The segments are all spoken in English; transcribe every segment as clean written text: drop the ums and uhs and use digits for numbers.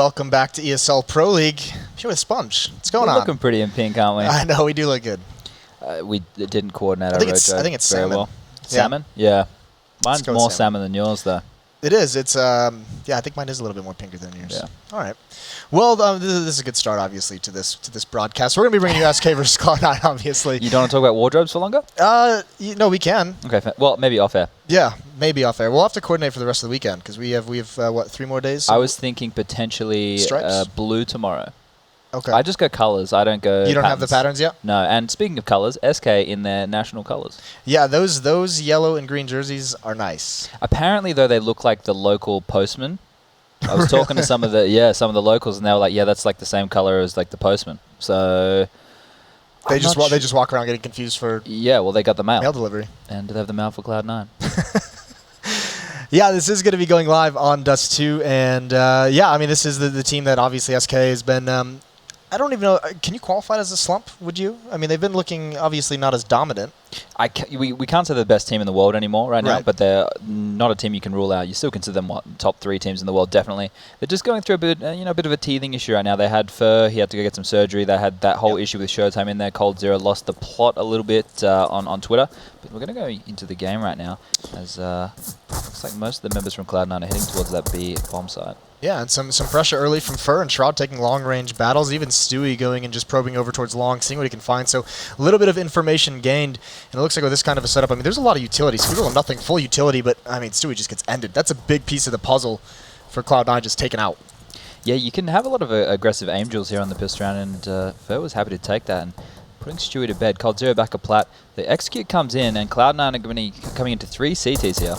welcome back to ESL Pro League. Here with Sponge. What's going on? We're looking pretty in pink, aren't we? I know, we do look good. We didn't coordinate I our think roadshow it's very salmon. well. Salmon? Yeah. Mine's go with more salmon. salmon than yours, though. It is. It's yeah, I think mine is a little bit more pinker than yours. Yeah. All right. Well, this is a good start, obviously, to this broadcast. We're going to be bringing you SK versus Cloud9, obviously. You don't want to talk about wardrobes for longer? No, we can. Okay, well, maybe off air. Yeah, maybe off air. We'll have to coordinate for the rest of the weekend because we have what, 3 more days? I was thinking potentially blue tomorrow. Okay. I just go colors. I don't go You don't patterns. have the patterns yet? No, and speaking of colors, SK in their national colors. Yeah, those yellow and green jerseys are nice. Apparently, though, they look like the local postman. I was talking to some of the locals, and they were like, "Yeah, that's like the same color as like the postman." So They just walk around getting confused for well, they got the mail delivery. and they have the mail for Cloud9. Yeah, this is going to be going live on Dust2, and yeah, I mean, this is the team that obviously SK has been. I don't even know. Can you qualify it as a slump? Would you? I mean, they've been looking obviously not as dominant. We can't say they're the best team in the world anymore right now, Right. but they're not a team you can rule out. You still consider them top 3 teams in the world, definitely. They're just going through a bit of a teething issue right now. They had Fur, he had to go get some surgery. They had that whole issue with Showtime in there. Cold Zero lost the plot a little bit on Twitter. But we're going to go into the game right now, as looks like most of the members from Cloud9 are heading towards that B bomb site. Yeah, and some pressure early from Fur and Shroud taking long-range battles. Even Stewie going and just probing over towards long, seeing what he can find. So a little bit of information gained. And it looks like with this kind of a setup, I mean, there's a lot of utility. Squiggle nothing full utility, but, I mean, Stewie just gets ended. That's a big piece of the puzzle for Cloud9 just taken out. Yeah, you can have a lot of aggressive aim drills here on the pistol round, and Fur was happy to take that. And putting Stewie to bed. Cold Zero back a plat. The execute comes in, and Cloud9 are coming into 3 CTs here.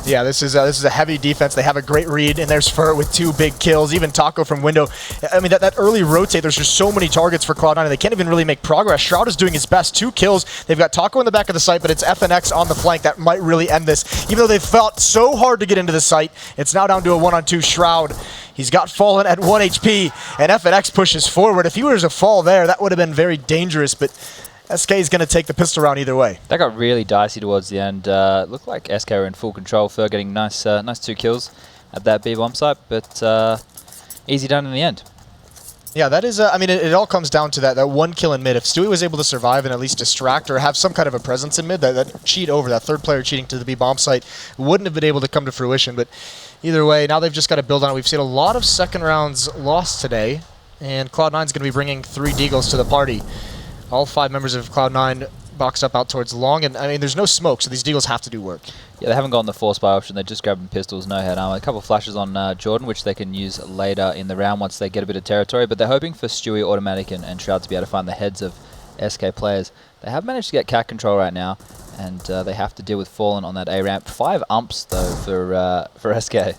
Yeah, this is a heavy defense. They have a great read, and there's Fur with 2 big kills. Even Taco from window. I mean, that early rotate, there's just so many targets for Cloud9, and they can't even really make progress. Shroud is doing his best. 2 kills. They've got Taco in the back of the site, but it's FNX on the flank that might really end this. Even though they fought so hard to get into the site, it's now down to a 1-on-2 Shroud. He's got Fallen at 1 HP, and FNX pushes forward. If he were to fall there, that would have been very dangerous, but SK is going to take the pistol round either way. That got really dicey towards the end. Looked like SK were in full control. Fur getting nice 2 kills at that B bomb site, but easy done in the end. Yeah, that is, I mean, it all comes down to that 1 kill in mid. If Stewie was able to survive and at least distract or have some kind of a presence in mid, that cheat over, that 3rd player cheating to the B bomb site wouldn't have been able to come to fruition. But either way, now they've just got to build on it. We've seen a lot of second rounds lost today, and Cloud9 is going to be bringing 3 Deagles to the party. All 5 members of Cloud9 boxed up out towards long, and I mean, there's no smoke, so these Deagles have to do work. Yeah, they haven't gone the force buy option. They're just grabbing pistols, no head armor. A couple of flashes on Jordan, which they can use later in the round once they get a bit of territory. But they're hoping for Stewie, Automatic, and Shroud to be able to find the heads of SK players. They have managed to get cat control right now, and they have to deal with Fallen on that A ramp. 5 umps though for SK.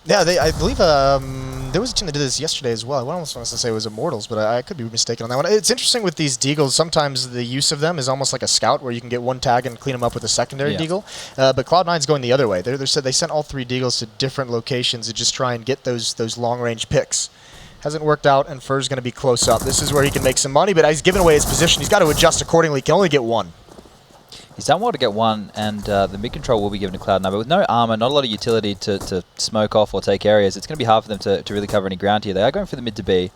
Yeah, I believe there was a team that did this yesterday as well. I almost wanted to say it was Immortals, but I could be mistaken on that one. It's interesting with these Deagles. Sometimes the use of them is almost like a scout, where you can get 1 tag and clean them up with a secondary Deagle. But Cloud9's going the other way. They sent all 3 Deagles to different locations to just try and get those long-range picks. Hasn't worked out, and Fur's going to be close up. This is where he can make some money, but he's given away his position. He's got to adjust accordingly. He can only get 1. He's done well to get 1, and the mid control will be given to Cloud9, but with no armor, not a lot of utility to smoke off or take areas, it's going to be hard for them to really cover any ground here. They are going for the mid to B.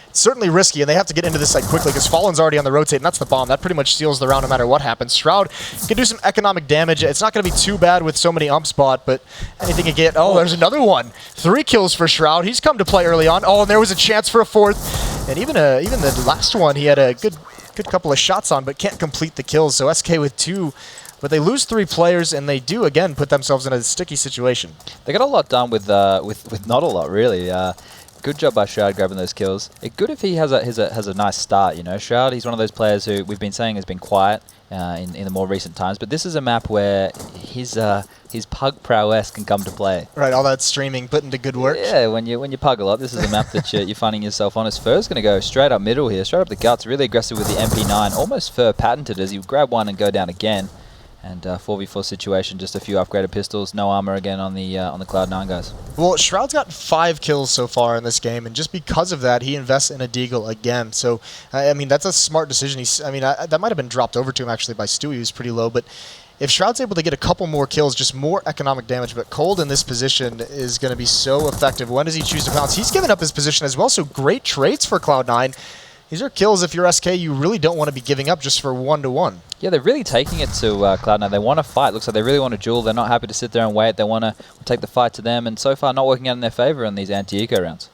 It's certainly risky, and they have to get into this site quickly because Fallen's already on the rotate, and that's the bomb. That pretty much seals the round no matter what happens. Shroud can do some economic damage. It's not going to be too bad with so many umps bought, but anything you get... Oh, there's another one. 3 kills for Shroud. He's come to play early on. Oh, and there was a chance for a 4th. And even the last one, he had a good couple of shots on, but can't complete the kills. So SK with 2, but they lose 3 players, and they do again put themselves in a sticky situation. They got a lot done with not a lot really. Good job by Shroud grabbing those kills. It's good if he has a nice start. You know, Shroud, he's one of those players who we've been saying has been quiet in the more recent times, but this is a map where his pug prowess can come to play. Right, all that streaming put into good work. Yeah, when you pug a lot, this is a map that you're finding yourself on. His Fur's going to go straight up middle here, straight up the guts, really aggressive with the MP9. Almost Fur patented as he grab 1 and go down again. And 4v4 situation, just a few upgraded pistols, no armor again on the Cloud9 guys. Well, Shroud's got 5 kills so far in this game, and just because of that, he invests in a Deagle again. So, I mean, that's a smart decision. That might have been dropped over to him actually by Stewie, who's pretty low, but if Shroud's able to get a couple more kills, just more economic damage, but Cold in this position is going to be so effective. When does he choose to pounce? He's given up his position as well, so great traits for Cloud9. These are kills, if you're SK, you really don't want to be giving up just for 1-to-1. Yeah, they're really taking it to Cloud9. They want to fight. Looks like they really want to duel. They're not happy to sit there and wait. They want to take the fight to them, and so far not working out in their favor in these anti-eco rounds.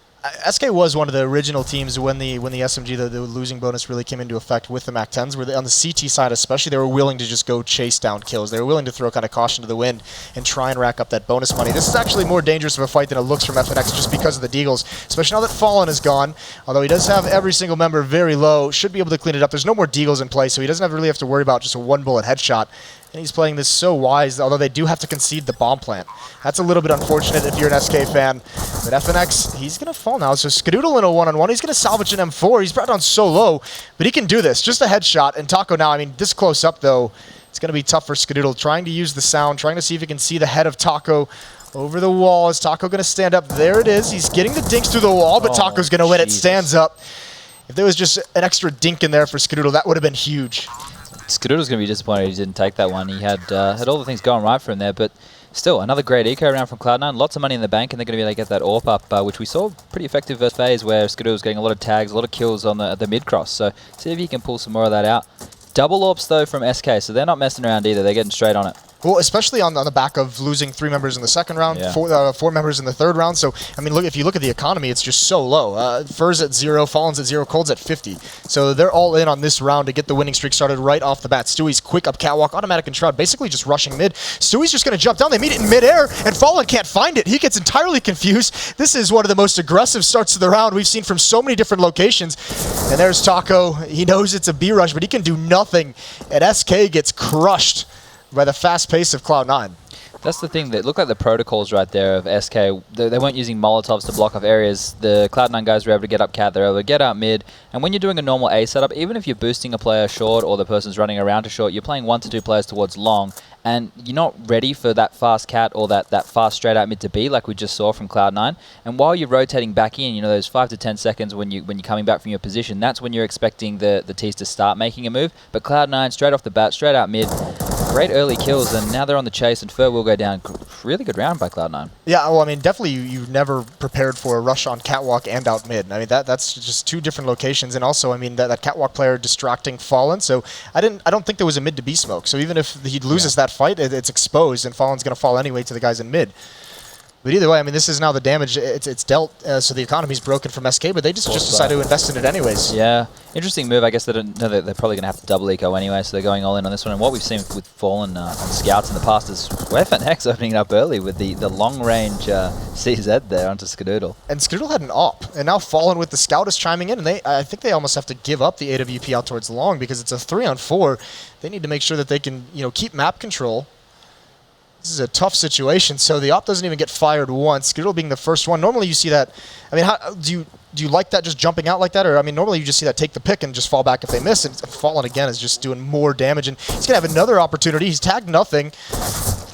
SK was one of the original teams when the SMG, the losing bonus really came into effect with the MAC-10s, where on the CT side especially, they were willing to just go chase down kills. They were willing to throw kind of caution to the wind and try and rack up that bonus money. This is actually more dangerous of a fight than it looks from FNX just because of the Deagles, especially now that Fallen is gone. Although he does have every single member very low, should be able to clean it up. There's no more Deagles in play, so he doesn't really have to worry about just a one-bullet headshot. And he's playing this so wise, although they do have to concede the bomb plant. That's a little bit unfortunate if you're an SK fan. But FNX, he's going to fall now. So Skadoodle in a one-on-one. He's going to salvage an M4. He's brought down so low, but he can do this. Just a headshot. And Taco now, I mean, this close up, though, it's going to be tough for Skadoodle. Trying to use the sound, trying to see if he can see the head of Taco over the wall. Is Taco going to stand up? There it is. He's getting the dinks through the wall, but Taco's going to win. It stands up. If there was just an extra dink in there for Skadoodle, that would have been huge. Skadoodle's going to be disappointed he didn't take that one. He had all the things going right for him there, but still, another great eco round from Cloud9. Lots of money in the bank, and they're going to be able to get that AWP up, which we saw pretty effective first phase, where Skadoodle's getting a lot of tags, a lot of kills on the mid-cross. So see if he can pull some more of that out. Double AWPs, though, from SK, so they're not messing around either. They're getting straight on it. Well, especially on the back of losing 3 members in the second round, yeah. 4 members in the third round. So, I mean, look, if you look at the economy, it's just so low. Fur's at 0, Fallen's at 0, Cold's at 50. So they're all in on this round to get the winning streak started right off the bat. Stewie's quick up catwalk, automatic and Shroud, basically just rushing mid. Stewie's just going to jump down. They meet it in midair, and Fallen can't find it. He gets entirely confused. This is one of the most aggressive starts to the round we've seen from so many different locations. And there's Taco. He knows it's a B rush, but he can do nothing. And SK gets crushed by the fast pace of Cloud9. That's the thing. That looked like the protocols right there of SK. They weren't using Molotovs to block off areas. The Cloud9 guys were able to get up cat. They're able to get out mid. And when you're doing a normal A setup, even if you're boosting a player short or the person's running around to short, you're playing 1 to 2 players towards long. And you're not ready for that fast cat or that fast straight out mid to B like we just saw from Cloud9. And while you're rotating back in, you know, those 5 to 10 seconds when you're coming back from your position, that's when you're expecting the Ts to start making a move. But Cloud9, straight off the bat, straight out mid, great early kills, and now they're on the chase, and Fur will go down. Really good round by Cloud9. Yeah, well, I mean, definitely you've never prepared for a rush on catwalk and out mid. I mean, that's just 2 different locations, and also, I mean, that catwalk player distracting Fallen. So I don't think there was a mid to B smoke. So even if he loses that fight, it's exposed, and Fallen's going to fall anyway to the guys in mid. But either way, I mean, this is now the damage. It's dealt, so the economy's broken from SK, but they just decide to invest in it anyways. Yeah, interesting move. I guess they don't know that they're probably going to have to double eco anyway, so they're going all in on this one. And what we've seen with Fallen on Scouts in the past is FNX opening it up early with the long-range CZ there onto Skadoodle. And Skadoodle had an AWP, and now Fallen with the Scout is chiming in, and I think they almost have to give up the AWP out towards long because it's a 3-on-4. They need to make sure that they can, keep map control. This is a tough situation, so the AWP doesn't even get fired once. Skadoodle being the first one. Normally you see that. I mean, how, do you like that just jumping out like that? Or, I mean, normally you just see that take the pick and just fall back if they miss. And Fallen again is just doing more damage. And he's going to have another opportunity. He's tagged nothing,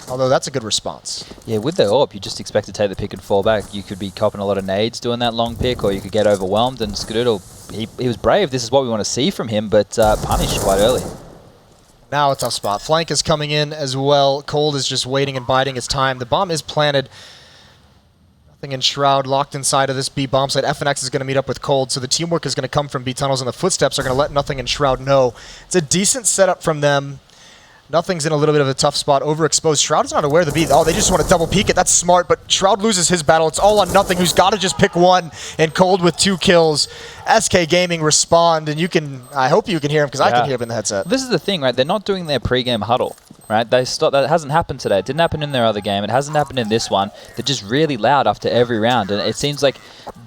although that's a good response. Yeah, with the AWP, you just expect to take the pick and fall back. You could be copping a lot of nades doing that long pick, or you could get overwhelmed. And Skadoodle, he was brave. This is what we want to see from him, but punished quite early. Now a tough spot. Flank is coming in as well. Cold is just waiting and biding his time. The bomb is planted. Nothing in Shroud, locked inside of this B bomb site. FNX is going to meet up with Cold, so the teamwork is going to come from B tunnels, and the footsteps are going to let Nothing in Shroud know. It's a decent setup from them. Nothing's in a little bit of a tough spot, overexposed. Shroud is not aware of the B. Oh, they just want to double peek it. That's smart, but Shroud loses his battle. It's all on Nothing, who's got to just pick one, and Cold with 2 kills. SK Gaming respond, and I hope you can hear him, because I can hear him in the headset. This is the thing, right? They're not doing their pre-game huddle, right? That hasn't happened today. It didn't happen in their other game. It hasn't happened in this one. They're just really loud after every round, and it seems like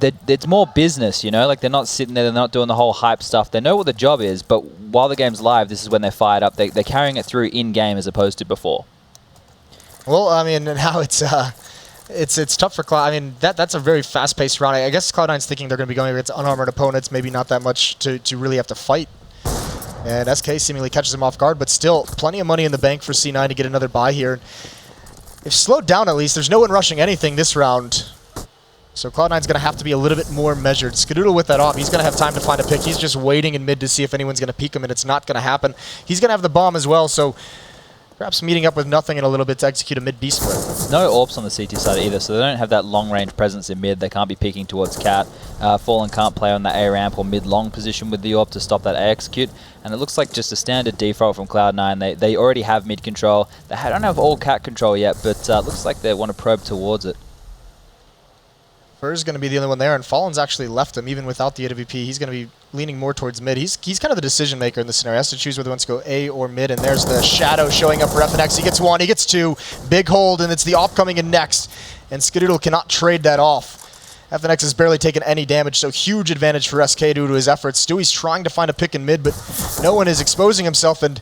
it's more business, Like, they're not sitting there, they're not doing the whole hype stuff. They know what the job is, but while the game's live, this is when they're fired up. They're carrying it through in-game as opposed to before. Well, I mean, now it's tough for Cloud. I mean, that's a very fast-paced round. I guess Cloud9's thinking they're going to be going against unarmored opponents, maybe not that much to really have to fight. And SK seemingly catches him off guard, but still, plenty of money in the bank for C9 to get another buy here. If slowed down at least, there's no one rushing anything this round. So Cloud9's going to have to be a little bit more measured. Skadoodle with that off, he's going to have time to find a pick. He's just waiting in mid to see if anyone's going to peek him, and it's not going to happen. He's going to have the bomb as well, so Perhaps meeting up with nothing in a little bit to execute a mid-B split. No AWPs on the CT side either, so they don't have that long-range presence in mid. They can't be peeking towards Cat. Fallen can't play on the A-ramp or mid-long position with the AWP to stop that A execute. And it looks like just a standard default from Cloud9. They already have mid control. They don't have all Cat control yet, but looks like they want to probe towards it. Fur's going to be the only one there, and Fallen's actually left him even without the AWP. He's going to be leaning more towards mid. He's kind of the decision maker in this scenario. He has to choose whether he wants to go A or mid, and there's the Shadow showing up for FNX. He gets one, he gets two, big hold, and it's the AWP coming in next, and Skadoodle cannot trade that off. FNX has barely taken any damage, so huge advantage for SK due to his efforts. Stewie's trying to find a pick in mid, but no one is exposing himself, and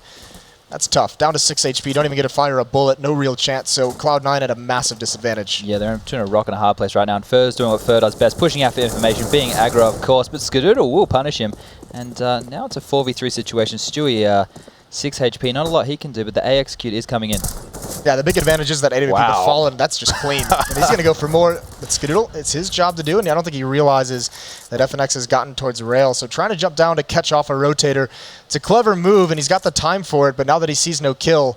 that's tough. Down to 6 HP, don't even get to fire a bullet, no real chance, so Cloud9 at a massive disadvantage. Yeah, they're between a rock and a hard place right now, and Fur's doing what Fur does best, pushing out for information, being aggro, of course, but Skadoodle will punish him. And now it's a 4v3 situation. Stewie, 6 HP, not a lot he can do, but the A execute is coming in. Yeah, the big advantage is that AWP to Fallen, that's just clean. And he's going to go for more, but Skadoodle, it's his job to do, and I don't think he realizes that FNX has gotten towards rail. So trying to jump down to catch off a rotator. It's a clever move, and he's got the time for it, but now that he sees no kill,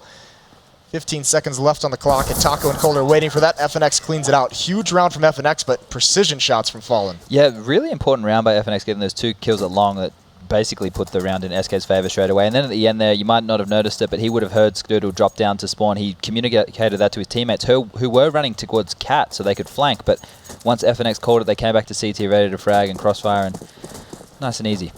15 seconds left on the clock, and Taco and Cole are waiting for that. FNX cleans it out. Huge round from FNX, but precision shots from Fallen. Yeah, really important round by FNX, getting those 2 kills at long that basically put the round in SK's favor straight away. And then at the end there, you might not have noticed it, but he would have heard Skadoodle drop down to spawn. He communicated that to his teammates who were running towards Cat so they could flank, but once FNX called it, they came back to CT ready to frag and crossfire, and nice and easy.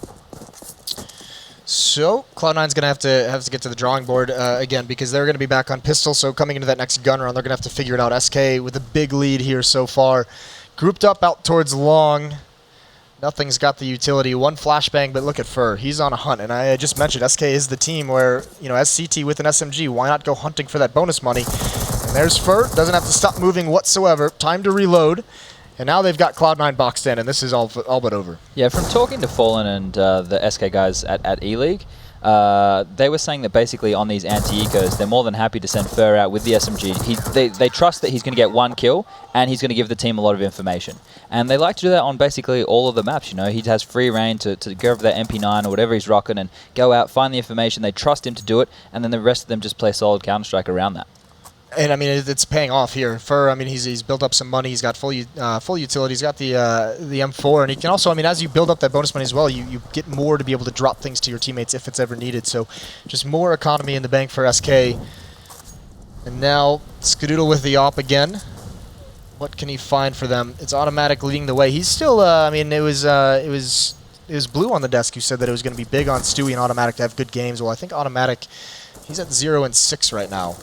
So Cloud9's going to have to get to the drawing board again, because they're going to be back on pistol, so coming into that next gun round, they're going to have to figure it out. SK with a big lead here so far. Grouped up out towards long. Nothing's got the utility. One flashbang, but look at Fur. He's on a hunt, and I just mentioned SK is the team where, you know, as CT with an SMG, why not go hunting for that bonus money? And there's Fur. Doesn't have to stop moving whatsoever. Time to reload. And now they've got Cloud9 boxed in, and this is all but over. Yeah, from talking to Fallen and the SK guys at E-League, they were saying that basically on these anti-ecos, they're more than happy to send Fur out with the SMG. They trust that he's going to get 1 kill, and he's going to give the team a lot of information. And they like to do that on basically all of the maps, you know. He has free reign to go over that MP9 or whatever he's rocking and go out, find the information. They trust him to do it, and then the rest of them just play solid Counter-Strike around that. And I mean, it's paying off here. Fur, I mean, he's built up some money. He's got full utility. He's got the M4, and he can also, I mean, as you build up that bonus money as well, you get more to be able to drop things to your teammates if it's ever needed. So just more economy in the bank for SK. And now Skadoodle with the AWP again. What can he find for them? It's Automatic leading the way. He's still, I mean, it was Blue on the desk who said that it was going to be big on Stewie and Automatic to have good games. Well, I think Automatic, he's at 0-6 right now.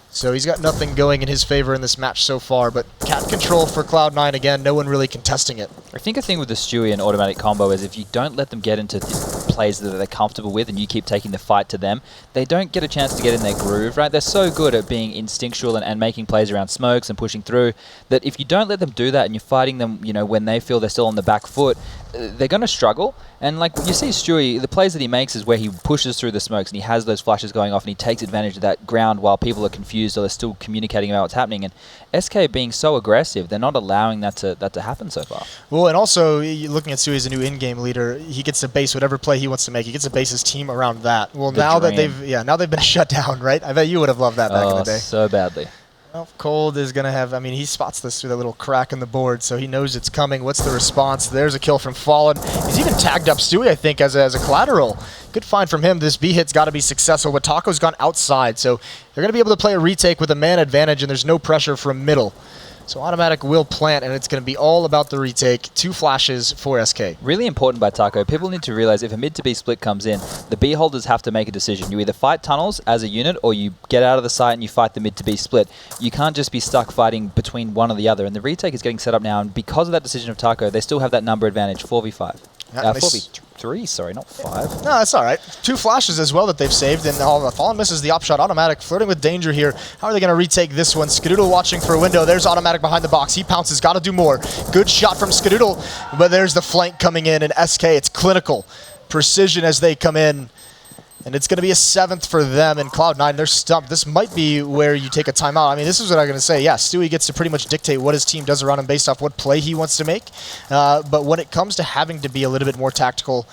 So he's got nothing going in his favor in this match so far, but cat control for Cloud9 again, no one really contesting it. I think a thing with the Stewie and Automatic combo is if you don't let them get into plays that they're comfortable with and you keep taking the fight to them, they don't get a chance to get in their groove, right? They're so good at being instinctual and making plays around smokes and pushing through that if you don't let them do that and you're fighting them, you know, when they feel they're still on the back foot, they're going to struggle. And like you see Stewie, the plays that he makes is where he pushes through the smokes and he has those flashes going off and he takes advantage of that ground while people are confused or they're still communicating about what's happening. And SK being so aggressive, they're not allowing that to happen so far. Well, and also looking at Stewie as a new in-game leader, he gets to base whatever play he wants to make. He gets to base his team around that. Well, now that they've been shut down, right? I bet you would have loved that back in the day. So badly. Well, Cold is going to have, I mean, he spots this through that little crack in the board, so he knows it's coming. What's the response? There's a kill from Fallen. He's even tagged up Stewie, I think, as a collateral. Good find from him. This B hit's got to be successful, but Taco's gone outside, so they're going to be able to play a retake with a man advantage, and there's no pressure from middle. So Automatic will plant, and it's going to be all about the retake. 2 flashes for SK. Really important by Taco. People need to realize if a mid to B split comes in, the B holders have to make a decision. You either fight tunnels as a unit, or you get out of the site and you fight the mid to B split. You can't just be stuck fighting between one or the other. And the retake is getting set up now, and because of that decision of Taco, they still have that number advantage, 4v5. 4v3, sorry, not 5. No, that's all right. 2 flashes as well that they've saved, and Fallen misses the upshot. Automatic flirting with danger here. How are they going to retake this one? Skadoodle watching for a window. There's Automatic behind the box. He pounces, got to do more. Good shot from Skadoodle, but there's the flank coming in, and SK, it's clinical. Precision as they come in. And it's going to be a 7th for them, and Cloud9, they're stumped. This might be where you take a timeout. I mean, this is what I'm going to say. Yeah, Stewie gets to pretty much dictate what his team does around him based off what play he wants to make. But when it comes to having to be a little bit more tactical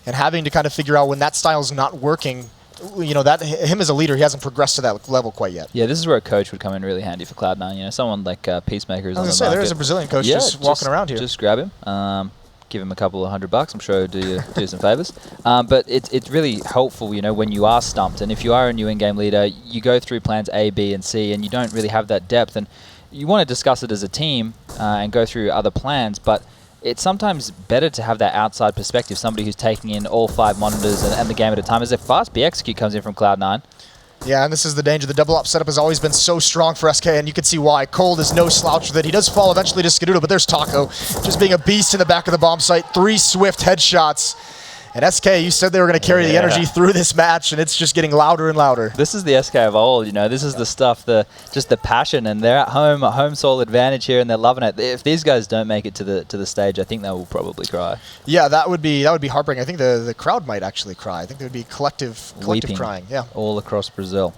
and having to kind of figure out when that style's not working, you know, that him as a leader, he hasn't progressed to that level quite yet. Yeah, this is where a coach would come in really handy for Cloud9. You know, someone like Peacemaker is on the I was going to say, there's a Brazilian coach just walking around here. Just grab him. Give him a couple of $100. I'm sure he'll do some favors. But it's really helpful, you know, when you are stumped. And if you are a new in-game leader, you go through plans A, B, and C, and you don't really have that depth. And you want to discuss it as a team and go through other plans, but it's sometimes better to have that outside perspective, somebody who's taking in all 5 monitors and the game at a time. As a fast B execute comes in from Cloud9. Yeah, and this is the danger. The double up setup has always been so strong for SK, and you can see why. Cold is no slouch with it. He does fall eventually to Skadoodle, but there's Taco just being a beast in the back of the bomb site. 3 swift headshots. And SK, you said they were going to carry the energy through this match, and it's just getting louder and louder. This is the SK of old, you know. This is the stuff, just the passion, and they're at home soil advantage here, and they're loving it. If these guys don't make it to the stage, I think they will probably cry. Yeah, that would be heartbreaking. I think the crowd might actually cry. I think there would be collective Weeping crying. Yeah, all across Brazil.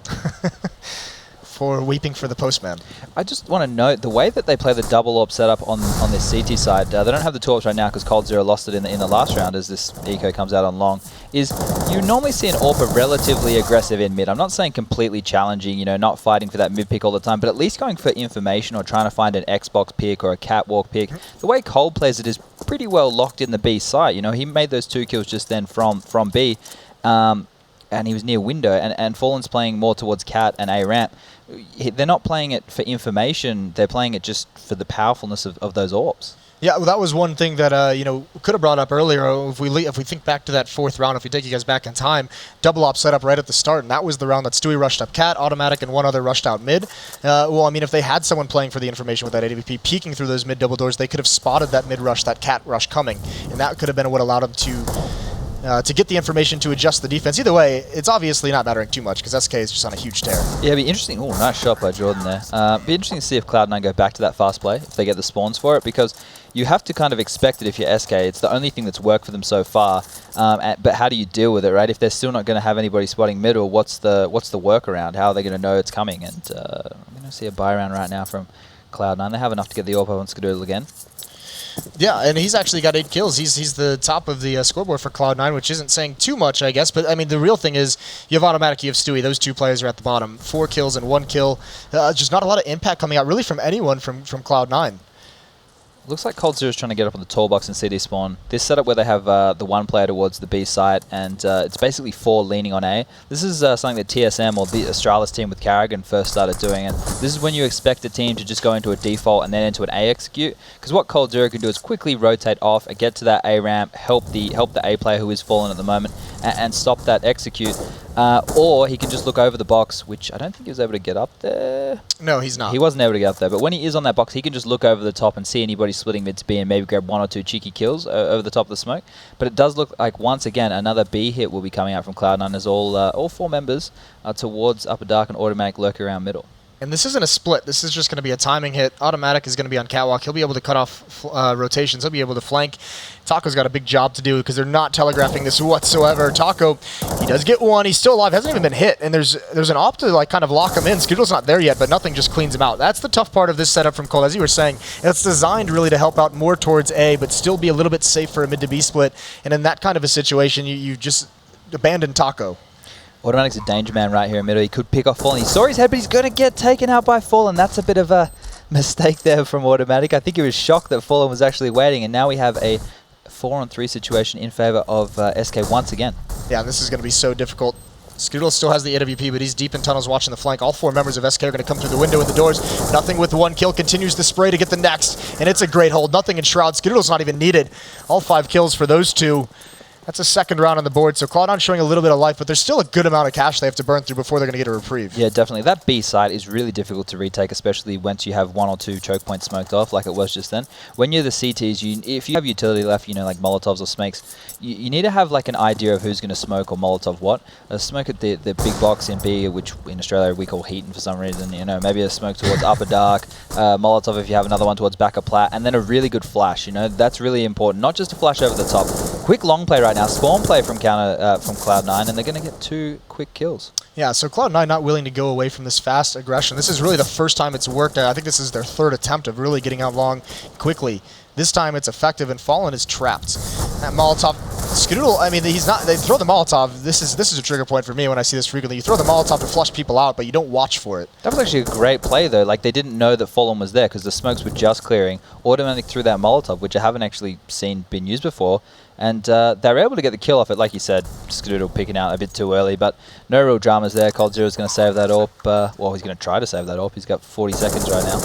For weeping for the postman. I just want to note the way that they play the double AWP setup on this CT side. They don't have the 2 AWPs right now because Cold0 lost it in the last round as this eco comes out on long. Is you normally see an AWP relatively aggressive in mid. I'm not saying completely challenging, you know, not fighting for that mid pick all the time, but at least going for information or trying to find an Xbox pick or a catwalk pick. The way Cold plays it is pretty well locked in the B site. You know, he made those 2 kills just then from B. And he was near window, and Fallen's playing more towards cat and A ramp. They're not playing it for information, they're playing it just for the powerfulness of those AWPs. Yeah, well, that was one thing that you know, could have brought up earlier. If we think back to that 4th round, if we take you guys back in time, double op set up right at the start, and that was the round that Stewie rushed up cat, automatic, and 1 other rushed out mid. Well, I mean, if they had someone playing for the information with that AWP peeking through those mid double doors, they could have spotted that mid rush, that cat rush coming, and that could have been what allowed them to get the information to adjust the defense. Either way, it's obviously not mattering too much because SK is just on a huge tear. Yeah, it'd be interesting. Oh, nice shot by Jordan there. Be interesting to see if Cloud9 go back to that fast play, if they get the spawns for it, because you have to kind of expect it if you're SK. It's the only thing that's worked for them so far. But how do you deal with it, right? If they're still not going to have anybody spotting middle, what's the workaround? How are they going to know it's coming? And I'm going to see a buy round right now from Cloud9. They have enough to get the AWP on Skadoodle again. Yeah, and he's actually got 8 kills. He's the top of the scoreboard for Cloud9, which isn't saying too much, I guess. But, I mean, the real thing is you have Automatic, you have Stewie. Those 2 players are at the bottom. 4 kills and 1 kill. Just not a lot of impact coming out, really, from anyone from Cloud9. Looks like Cold0 is trying to get up on the tall box and CD spawn. This setup where they have the 1 player towards the B site, and it's basically 4 leaning on A. This is something that TSM or the Astralis team with Carrigan first started doing, and this is when you expect a team to just go into a default and then into an A execute, because what Cold0 can do is quickly rotate off and get to that A ramp, help the A player who is fallen at the moment, and stop that execute. Or he can just look over the box, which I don't think he was able to get up there. No, he's not. He wasn't able to get up there, but when he is on that box, he can just look over the top and see anybody splitting mid to B and maybe grab 1 or 2 cheeky kills over the top of the smoke. But it does look like, once again, another B hit will be coming out from Cloud9 as all 4 members are towards Upper Dark and Automatic lurk around middle. And this isn't a split. This is just going to be a timing hit. Automatic is going to be on catwalk. He'll be able to cut off rotations. He'll be able to flank. Taco's got a big job to do because they're not telegraphing this whatsoever. Taco, he does get 1. He's still alive. Hasn't even been hit. And there's an op to like kind of lock him in. Skadoodle's not there yet, but nothing just cleans him out. That's the tough part of this setup from Cole. As you were saying, it's designed really to help out more towards A, but still be a little bit safe for a mid to B split. And in that kind of a situation, you just abandon Taco. Automatic's a danger man right here in middle. He could pick off Fallen. He saw his head, but he's going to get taken out by Fallen. That's a bit of a mistake there from Automatic. I think he was shocked that Fallen was actually waiting, and now we have a 4-on-3 situation in favor of SK once again. Yeah, and this is going to be so difficult. Skadoodle still has the AWP, but he's deep in tunnels watching the flank. All 4 members of SK are going to come through the window and the doors. Nothing with 1 kill. Continues the spray to get the next, and it's a great hold. Nothing in Shroud. Skadoodle's not even needed. All 5 kills for those 2. That's a 2nd round on the board, so Cloud9 showing a little bit of life, but there's still a good amount of cash they have to burn through before they're going to get a reprieve. Yeah, definitely. That B side is really difficult to retake, especially once you have 1 or 2 choke points smoked off, like it was just then. When you're the CTs, if you have utility left, you know, like Molotovs or Smokes, you need to have like an idea of who's going to smoke or Molotov what. A smoke at the big box in B, which in Australia we call Heaton for some reason, you know, maybe a smoke towards Upper Dark, Molotov if you have another one towards Back of Plat, and then a really good flash, you know, that's really important. Not just a flash over the top. Quick long play right now, spawn play from Cloud9, and they're going to get 2 quick kills. Yeah, so Cloud9 not willing to go away from this fast aggression. This is really the first time it's worked. I think this is their 3rd attempt of really getting out long quickly. This time it's effective, and Fallen is trapped. That Molotov, Skadoodle, I mean, he's not, they throw the Molotov. This is a trigger point for me when I see this frequently. You throw the Molotov to flush people out, but you don't watch for it. That was actually a great play, though. Like, they didn't know that Fallen was there because the smokes were just clearing. Automatically threw that Molotov, which I haven't actually seen been used before. And they were able to get the kill off it, like you said, Skadoodle picking out a bit too early. But no real dramas there. Cold0's going to save that AWP. Well, he's going to try to save that AWP. He's got 40 seconds right now.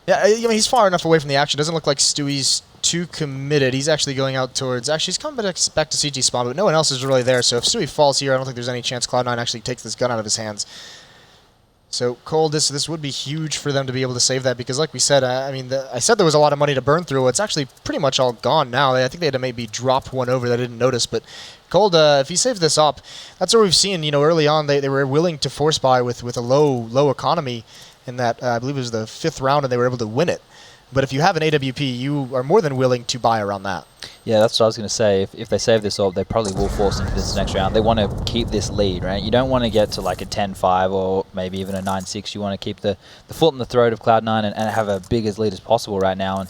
Yeah, I mean, he's far enough away from the action. Doesn't look like Stewie's too committed. He's actually going out towards... Actually, he's coming back to CT spawn, but no one else is really there. So if Stewie falls here, I don't think there's any chance Cloud9 actually takes this gun out of his hands. So Cold, this would be huge for them to be able to save that because, like we said, I mean, I said there was a lot of money to burn through. It's actually pretty much all gone now. I think they had to maybe drop one over that I didn't notice, but Cold, if he saves this up, that's what we've seen. You know, early on, they were willing to force buy with a low economy in that, I believe it was the 5th round, and they were able to win it. But if you have an AWP, you are more than willing to buy around that. Yeah, that's what I was going to say. If they save this AWP, they probably will force into this next round. They want to keep this lead, right? You don't want to get to like a 10-5 or maybe even a 9-6. You want to keep the foot in the throat of Cloud9 and have a big as lead as possible right now. And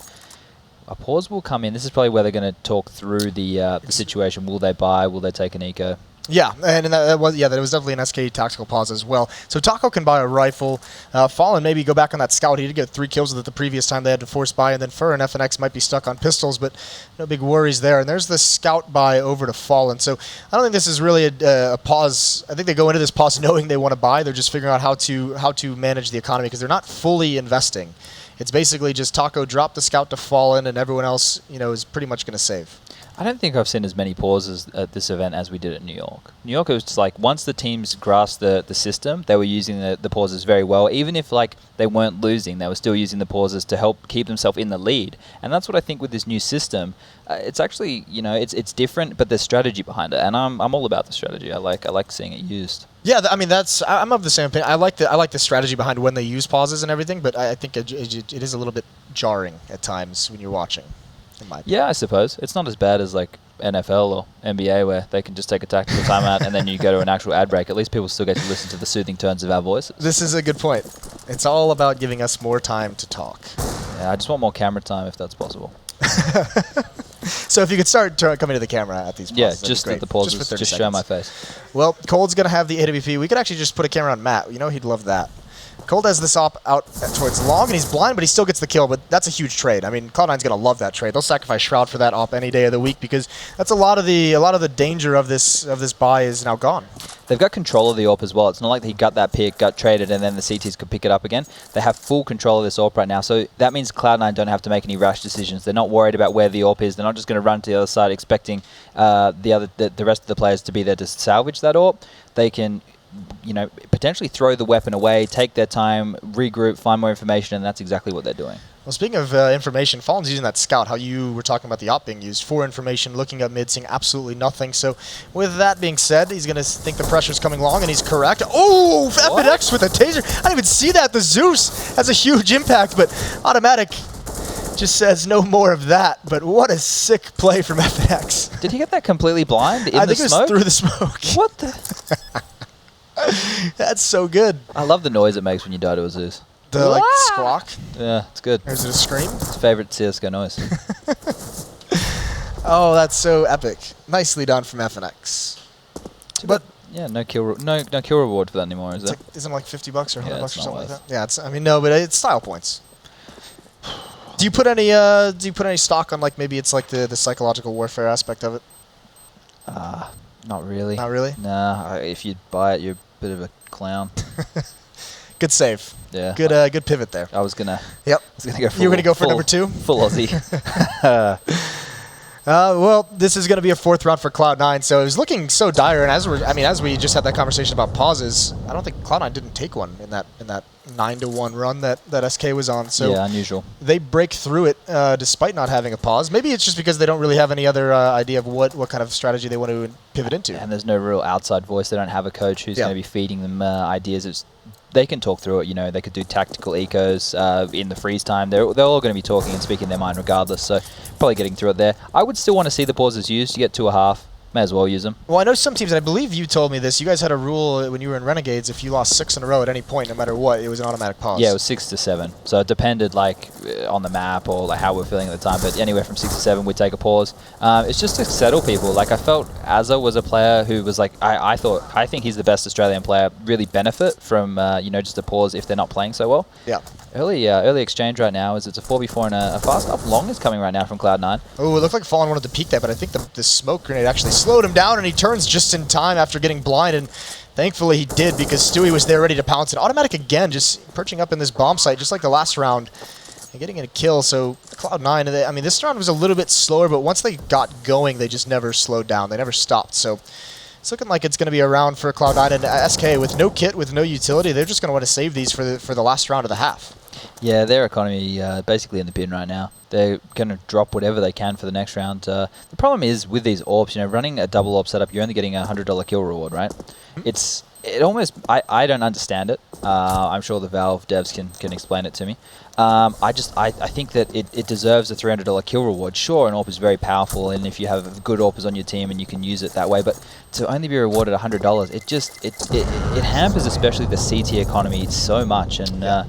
a pause will come in. This is probably where they're going to talk through the situation. Will they buy? Will they take an eco? Yeah, and that was definitely an SK tactical pause as well. So Taco can buy a rifle. Fallen maybe go back on that scout. He did get 3 kills with it the previous time they had to force buy, and then Fur and FNX might be stuck on pistols, but no big worries there. And there's the scout buy over to Fallen. So I don't think this is really a pause. I think they go into this pause knowing they want to buy. They're just figuring out how to manage the economy because they're not fully investing. It's basically just Taco drop the scout to Fallen, and everyone else, you know, is pretty much going to save. I don't think I've seen as many pauses at this event as we did at New York. New York, it was just like once the teams grasped the system, they were using the pauses very well. Even if like they weren't losing, they were still using the pauses to help keep themselves in the lead. And that's what I think with this new system. It's actually, you know, it's different, but there's strategy behind it, and I'm all about the strategy. I like seeing it used. Yeah, I mean I'm of the same opinion. I like the strategy behind when they use pauses and everything, but I think it is a little bit jarring at times when you're watching. Yeah, I suppose. It's not as bad as like NFL or NBA where they can just take a tactical timeout and then you go to an actual ad break. At least people still get to listen to the soothing tones of our voices. This is a good point. It's all about giving us more time to talk. Yeah, I just want more camera time if that's possible. So if you could start coming to the camera at these pauses. Yeah, just at the pauses, just show my face. Well, Cold's going to have the AWP. We could actually just put a camera on Matt. You know he'd love that. Cold has this op out towards long, and he's blind, but he still gets the kill. But that's a huge trade. I mean, Cloud9's going to love that trade. They'll sacrifice Shroud for that op any day of the week because that's a lot of the danger of this buy is now gone. They've got control of the AWP as well. It's not like he got that pick, got traded, and then the CTs could pick it up again. They have full control of this AWP right now, so that means Cloud9 don't have to make any rash decisions. They're not worried about where the AWP is. They're not just going to run to the other side expecting the rest of the players to be there to salvage that AWP. They can, you know, potentially throw the weapon away, take their time, regroup, find more information, and that's exactly what they're doing. Well, speaking of information, Fallen's using that scout, how you were talking about the op being used for information, looking up mid, seeing absolutely nothing. So with that being said, he's going to think the pressure's coming along, and he's correct. Oh, FNX with a taser. I didn't even see that. The Zeus has a huge impact, but automatic just says no more of that. But what a sick play from FNX. Did he get that completely blind in the smoke? I think it was through the smoke. What the? That's so good. I love the noise it makes when you die to a Zeus. The like squawk. Yeah, it's good. Or is it a scream? It's his favorite CS:GO noise. Oh, that's so epic. Nicely done from FNX. But yeah, no kill reward for that anymore, is it? Like, isn't it like $50 or $100 or something like that? Yeah, it's. I mean, no, but it's style points. Do you put any stock on like maybe it's like the psychological warfare aspect of it? Not really. Not really? Nah, if you buy it, you're a bit of a clown. Good save. Yeah. Good pivot there. I was gonna. Yep. I was gonna go. You were gonna go for number 2. Full Aussie. Well, this is going to be a 4th round for Cloud9, so it was looking so dire. And as we just had that conversation about pauses, I don't think Cloud9 didn't take one in that 9-1 run that SK was on. So yeah, unusual. They break through it despite not having a pause. Maybe it's just because they don't really have any other idea of what kind of strategy they want to pivot into. And there's no real outside voice. They don't have a coach who's going to be feeding them ideas. They can talk through it. You know, they could do tactical ecos in the freeze time. They're all going to be talking and speaking their mind regardless. So probably getting through it there. I would still want to see the pauses used. You get 2.5. May as well use them. Well, I know some teams, and I believe you told me this, you guys had a rule when you were in Renegades, if you lost 6 in a row at any point, no matter what, it was an automatic pause. Yeah, it was 6 to 7. So it depended on the map or how we're feeling at the time. But anywhere from 6 to 7, we'd take a pause. It's just to settle people. Like, I felt Azza was a player who was like, I think he's the best Australian player, really benefit from, just a pause if they're not playing so well. Yeah. Early exchange right now is it's a 4v4 and a fast up long is coming right now from Cloud9. Oh, it looked like Fallen wanted to peek that, but I think the smoke grenade actually slowed him down, and he turns just in time after getting blind, and thankfully he did because Stewie was there ready to pounce. And automatic again, just perching up in this bomb site, just like the last round, and getting a kill. So Cloud9, I mean, this round was a little bit slower, but once they got going, they just never slowed down. They never stopped. So it's looking like it's going to be a round for Cloud9 and SK with no kit, with no utility. They're just going to want to save these for the last round of the half. Yeah, their economy basically in the bin right now. They're going to drop whatever they can for the next round. The problem is with these AWPs, running a double AWP setup, you're only getting a $100 kill reward, right? I don't understand it. I'm sure the Valve devs can explain it to me. I think that it deserves a $300 kill reward. Sure, an AWP is very powerful, and if you have good AWPers on your team and you can use it that way, but to only be rewarded $100, it hampers especially the CT economy so much, and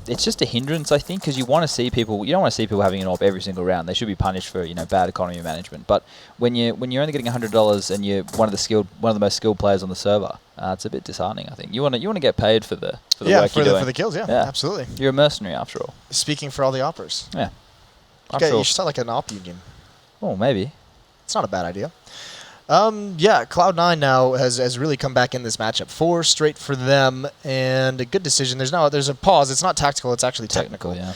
it's just a hindrance, I think, because you want to see people. You don't want to see people having an AWP every single round. They should be punished for bad economy management. But when you're only getting $100 and you're one of the most skilled players on the server, it's a bit disheartening. I think you want to get paid for the work you're doing. For the kills. Yeah, absolutely. You're a mercenary after all. Speaking for all the oppers. Yeah. You should start like an op union. Oh, maybe. It's not a bad idea. Cloud9 now has really come back in this matchup. 4 straight for them, and a good decision. There's a pause. It's not tactical. It's actually technical. Yeah.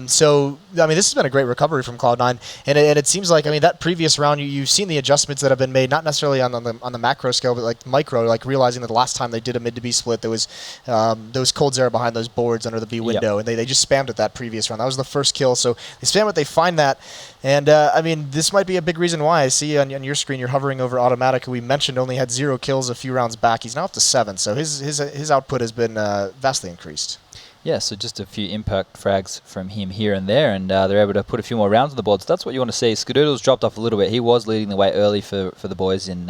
So I mean, this has been a great recovery from Cloud9, and it seems like, I mean, that previous round you've seen the adjustments that have been made, not necessarily on the macro scale, but like micro, like realizing that the last time they did a mid to B split, there was cold zero behind those boards under the B window, and they just spammed it that previous round. That was the first kill. So they spam it. They find that, and I mean, this might be a big reason why. I see on your screen you're hovering over Automatic, who we mentioned only had 0 kills a few rounds back. He's now up to 7, so his output has been vastly increased. Yeah, so just a few impact frags from him here and there, and they're able to put a few more rounds on the board. So that's what you want to see. Skadoodle's dropped off a little bit. He was leading the way early for the boys in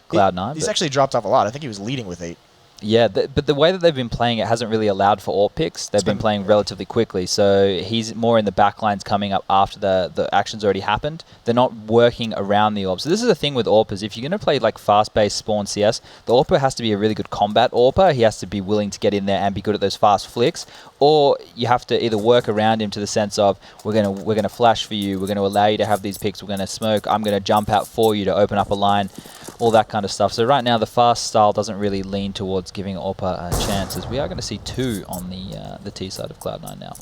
Cloud9. He's actually dropped off a lot. I think he was leading with 8. Yeah, but the way that they've been playing it hasn't really allowed for AWP picks. They've been playing relatively quickly, so he's more in the back lines coming up after the action's already happened. They're not working around the AWP. So this is the thing with AWPers. If you're going to play like fast-based spawn CS, the AWPer has to be a really good combat AWPer. He has to be willing to get in there and be good at those fast flicks, or you have to either work around him to the sense of, we're gonna flash for you, we're going to allow you to have these picks, we're going to smoke, I'm going to jump out for you to open up a line, all that kind of stuff. So right now the fast style doesn't really lean towards giving AWPer a chance, as we are going to see 2 on the T side of Cloud9 now.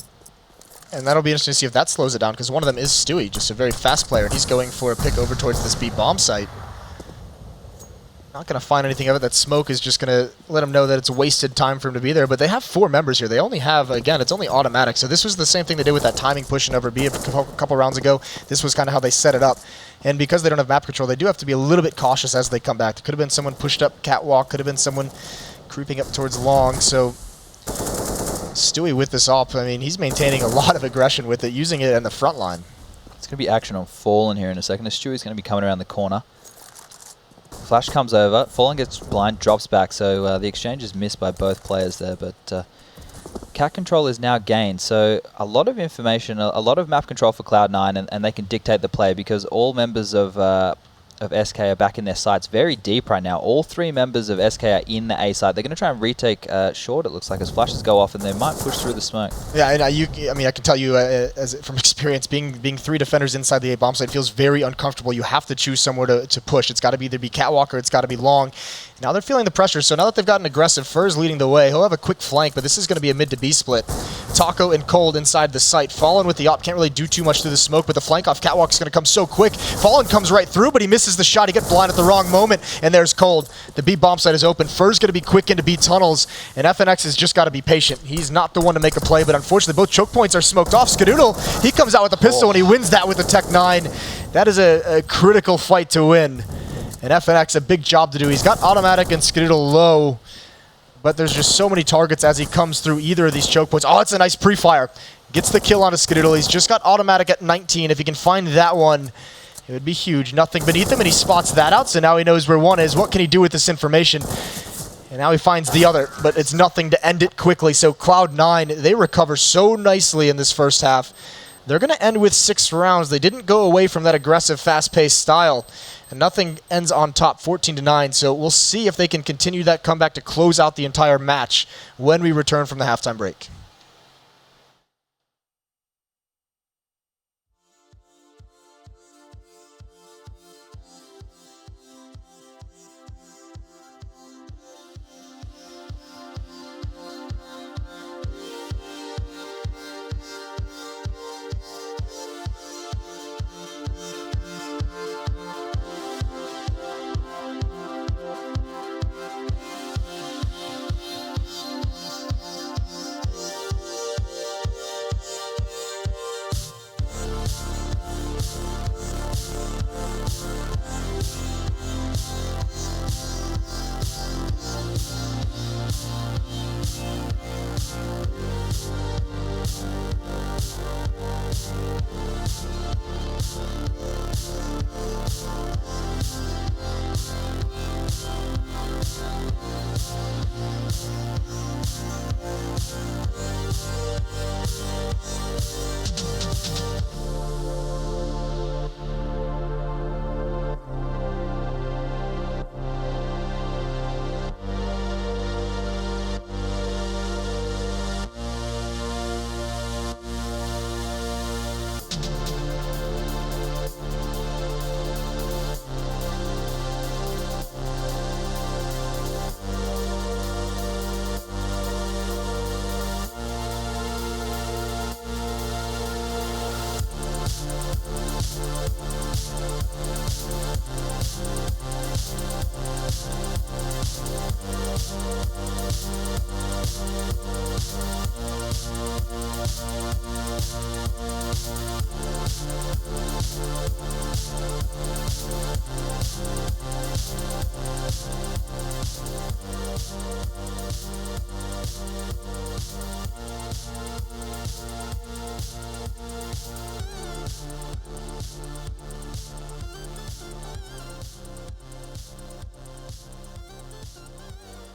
And that'll be interesting to see if that slows it down, because one of them is Stewie, just a very fast player, and he's going for a pick over towards this B bomb site. Not going to find anything of it. That smoke is just going to let him know that it's wasted time for him to be there. But they have 4 members here. They only have, again, it's only automatic. So this was the same thing they did with that timing push in over B a couple rounds ago. This was kind of how they set it up. And because they don't have map control, they do have to be a little bit cautious as they come back. There could have been someone pushed up catwalk. Could have been someone creeping up towards long. So Stewie with this op, I mean, he's maintaining a lot of aggression with it, using it in the front line. It's going to be action on Fallen here in a second. Stewie's going to be coming around the corner. Flash comes over, Fallen gets blind, drops back, so the exchange is missed by both players there, but cat control is now gained, so a lot of information, a lot of map control for Cloud9, and they can dictate the play, because all members of SK are back in their sites very deep right now. All 3 members of SK are in the A site. They're going to try and retake short, it looks like, as flashes go off, and they might push through the smoke. Yeah, and I mean, I can tell you from experience, being 3 defenders inside the A bomb site feels very uncomfortable. You have to choose somewhere to push. It's got to either be catwalk or it's got to be long. Now they're feeling the pressure, so now that they've gotten aggressive, Fur's leading the way. He'll have a quick flank, but this is going to be a mid to B split. Taco and Cold inside the site. Fallen with the op, can't really do too much through the smoke, but the flank off catwalk is going to come so quick. Fallen comes right through, but he misses the shot. He gets blind at the wrong moment, and there's Cold. The B bomb site is open. Fur's going to be quick into B tunnels, and FNX has just got to be patient. He's not the one to make a play, but unfortunately both choke points are smoked off. Skadoodle, he comes out with a pistol, and he wins that with the Tech 9. That is a critical fight to win. And FNX, a big job to do. He's got automatic and Skadoodle low, but there's just so many targets as he comes through either of these choke points. Oh, it's a nice pre-fire. Gets the kill onto Skadoodle. He's just got automatic at 19. If he can find that one, It would be huge. Nothing beneath him, and he spots that out, so now he knows where one is. What can he do with this information? And now he finds the other, but it's nothing to end it quickly. So Cloud9, they recover so nicely in this first half. They're going to end with 6 rounds. They didn't go away from that aggressive, fast-paced style. And nothing ends on top, 14-9. So we'll see if they can continue that comeback to close out the entire match when we return from the halftime break.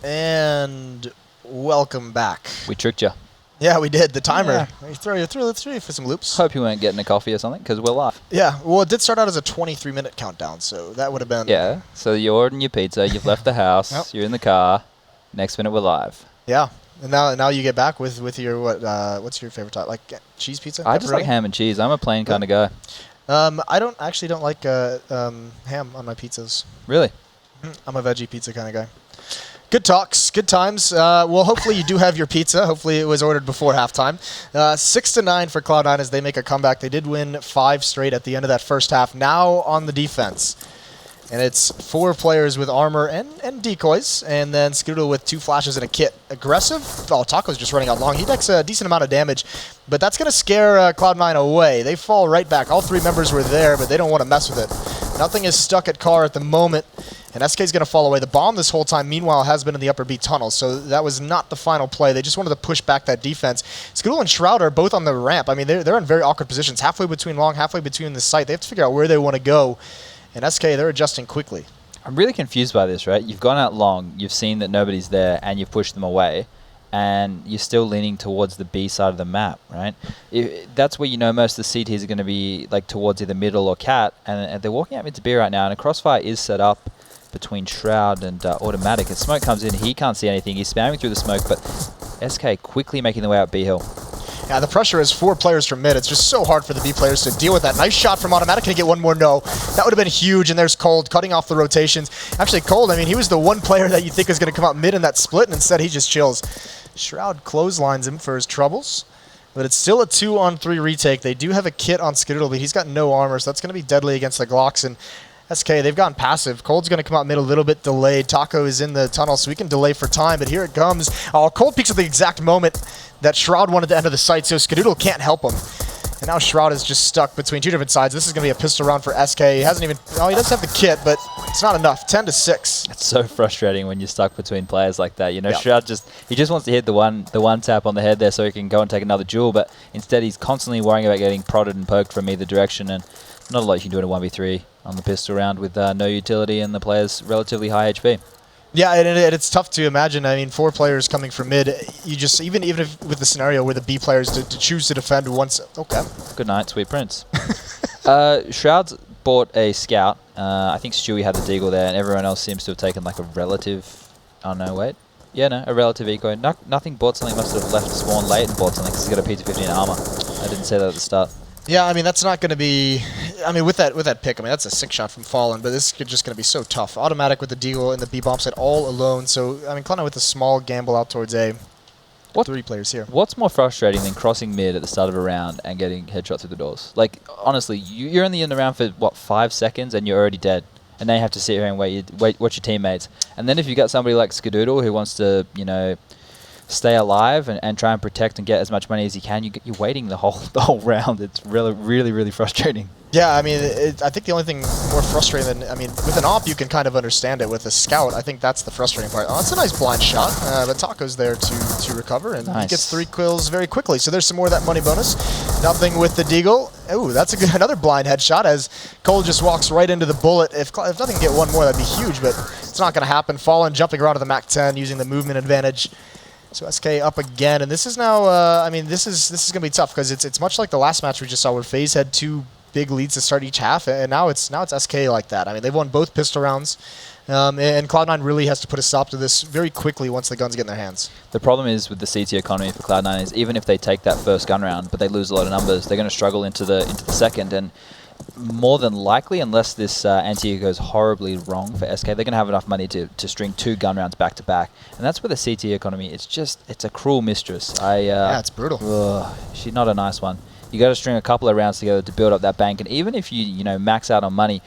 And welcome back. We tricked you. Yeah, we did. The timer. Yeah. Let's throw you for some loops. Hope you weren't getting a coffee or something, because we're live. Yeah, well, it did start out as a 23-minute countdown, so that would have been... Yeah, so you're ordering your pizza, you've left the house, Yep. You're in the car, next minute we're live. Yeah, and now you get back with your, what's your favorite type? Like cheese pizza? I just like Pepperoni? ham and cheese. I'm a plain kind of guy. I don't like ham on my pizzas. Really? I'm a veggie pizza kind of guy. Good talks, good times. Well, hopefully you do have your pizza. Hopefully it was ordered before halftime. 6-9 for Cloud9 as they make a comeback. They did win 5 straight at the end of that first half. Now on the defense. And it's 4 players with armor and decoys, and then Scoodle with 2 flashes and a kit. Aggressive? Oh, Taco's just running out long. He takes a decent amount of damage, but that's going to scare Cloud9 away. They fall right back. All 3 members were there, but they don't want to mess with it. Nothing is stuck at Car at the moment, and SK is going to fall away. The bomb this whole time, meanwhile, has been in the upper B tunnel, so that was not the final play. They just wanted to push back that defense. Scoodle and Shroud are both on the ramp. I mean, they're in very awkward positions, halfway between long, halfway between the site. They have to figure out where they want to go. And SK, they're adjusting quickly. I'm really confused by this, right? You've gone out long, you've seen that nobody's there, and you've pushed them away, and you're still leaning towards the B side of the map, right? That's where you know most of the CTs are going to be like towards either middle or cat, and they're walking out mid to B right now, and a crossfire is set up between Shroud and Automatic. As smoke comes in, he can't see anything. He's spamming through the smoke, but SK quickly making their way out B hill. Yeah, the pressure is 4 players from mid. It's just so hard for the B players to deal with that. Nice shot from Automatic. Can he get one more? No. That would have been huge, and there's Cold cutting off the rotations. Actually, Cold, I mean, he was the one player that you think was going to come out mid in that split, and instead he just chills. Shroud clotheslines him for his troubles, but it's still a 2-on-3 retake. They do have a kit on Skidoodle, but he's got no armor, so that's going to be deadly against the Glocks. And SK, they've gone passive. Cold's going to come out mid a little bit delayed. Taco is in the tunnel, so we can delay for time, but here it comes. Oh, Cold peeks at the exact moment that Shroud wanted to enter the site, so Skidoodle can't help him. And now Shroud is just stuck between 2 different sides. This is going to be a pistol round for SK. He hasn't even... Oh, he does have the kit, but it's not enough. 10-6. It's so frustrating when you're stuck between players like that. You know, Yeah. Shroud he just wants to hit the one tap on the head there so he can go and take another duel, but instead he's constantly worrying about getting prodded and poked from either direction, and Not a lot you can do in a 1v3 on the pistol round with no utility and the player's relatively high HP. Yeah, and it's tough to imagine. I mean, 4 players coming from mid, you just, even if with the scenario where the B players to choose to defend once, okay. Good night, sweet prince. Shroud's bought a scout. I think Stewie had the deagle there, and everyone else seems to have taken like a relative, oh no, wait. Yeah, no, a relative eco. Nothing bought something, must have left spawn late and bought something because he's got a PT-50 armor. I didn't say that at the start. Yeah, I mean, that's not going to be... I mean, with that pick, I mean, that's a 6 shot from Fallen, but this is just going to be so tough. Automatic with the deagle and the B-bomb site all alone, so, I mean, Cloud9 with a small gamble out towards A. 3 players here. What's more frustrating than crossing mid at the start of a round and getting headshot through the doors? Like, honestly, you're only in the round for, what, 5 seconds and you're already dead. And then you have to sit here and watch your teammates. And then if you got somebody like Skadoodle who wants to, you know, stay alive and try and protect and get as much money as you can, you're waiting the whole round. It's really frustrating. Yeah, I mean, I think the only thing more frustrating than, I mean, with an AWP you can kind of understand it. With a scout, I think that's the frustrating part. Oh, that's a nice blind shot, but Taco's there to recover, and he gets 3 kills very quickly. So there's some more of that money bonus. Nothing with the deagle. Ooh, that's another blind headshot as Cole just walks right into the bullet. If nothing can get one more, that'd be huge, but it's not going to happen. Fallen jumping around to the MAC-10 using the movement advantage. So SK up again, and this is now, I mean, this is going to be tough because it's much like the last match we just saw where FaZe had 2 big leads to start each half, and now it's SK like that. I mean, they've won both pistol rounds, and Cloud9 really has to put a stop to this very quickly once the guns get in their hands. The problem is with the CT economy for Cloud9 is even if they take that first gun round, but they lose a lot of numbers, they're going to struggle into the second, and more than likely, unless this anti goes horribly wrong for SK, they're going to have enough money to string 2 gun rounds back to back, and that's where the CT economy. It's a cruel mistress. Yeah, it's brutal. She's not a nice one. You got to string a couple of rounds together to build up that bank, and even if you max out on money,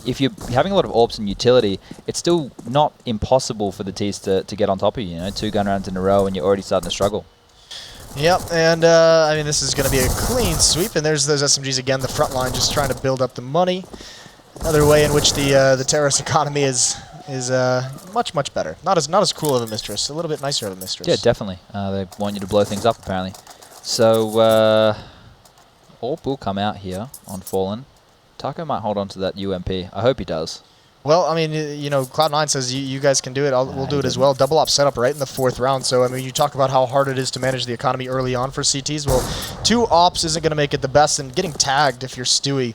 if you're having a lot of AWPs and utility, it's still not impossible for the Ts to get on top of you. 2 gun rounds in a row, and you're already starting to struggle. Yep, and I mean, this is going to be a clean sweep, and there's those SMGs again, the front line just trying to build up the money. Another way in which the terrorist economy is much better. Not as cruel of a mistress, a little bit nicer of a mistress. Yeah, definitely. They want you to blow things up, apparently. So, AWP will come out here on Fallen. Taco might hold on to that UMP. I hope he does. Well, I mean, Cloud9 says you guys can do it. We'll do it as well. Double op setup right in the 4th round. So, I mean, you talk about how hard it is to manage the economy early on for CTs. Well, 2 ops isn't going to make it the best, and getting tagged if you're Stewie.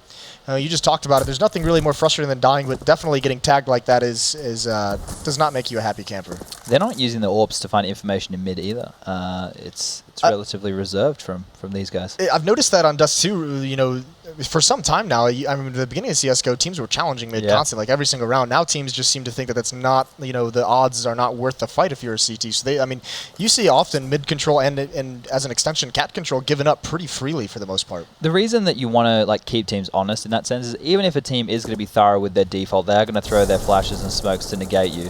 You just talked about it. There's nothing really more frustrating than dying, but definitely getting tagged like that does not make you a happy camper. They're not using the AWPs to find information in mid either. It's relatively reserved from these guys. I've noticed that on Dust2, for some time now. I mean, at the beginning of CSGO, teams were challenging mid constantly, like every single round. Now teams just seem to think that that's not, the odds are not worth the fight if you're a CT. So I mean, you see often mid control and as an extension cat control given up pretty freely for the most part. The reason that you want to keep teams honest in that sense is even if a team is going to be thorough with their default, they're going to throw their flashes and smokes to negate you.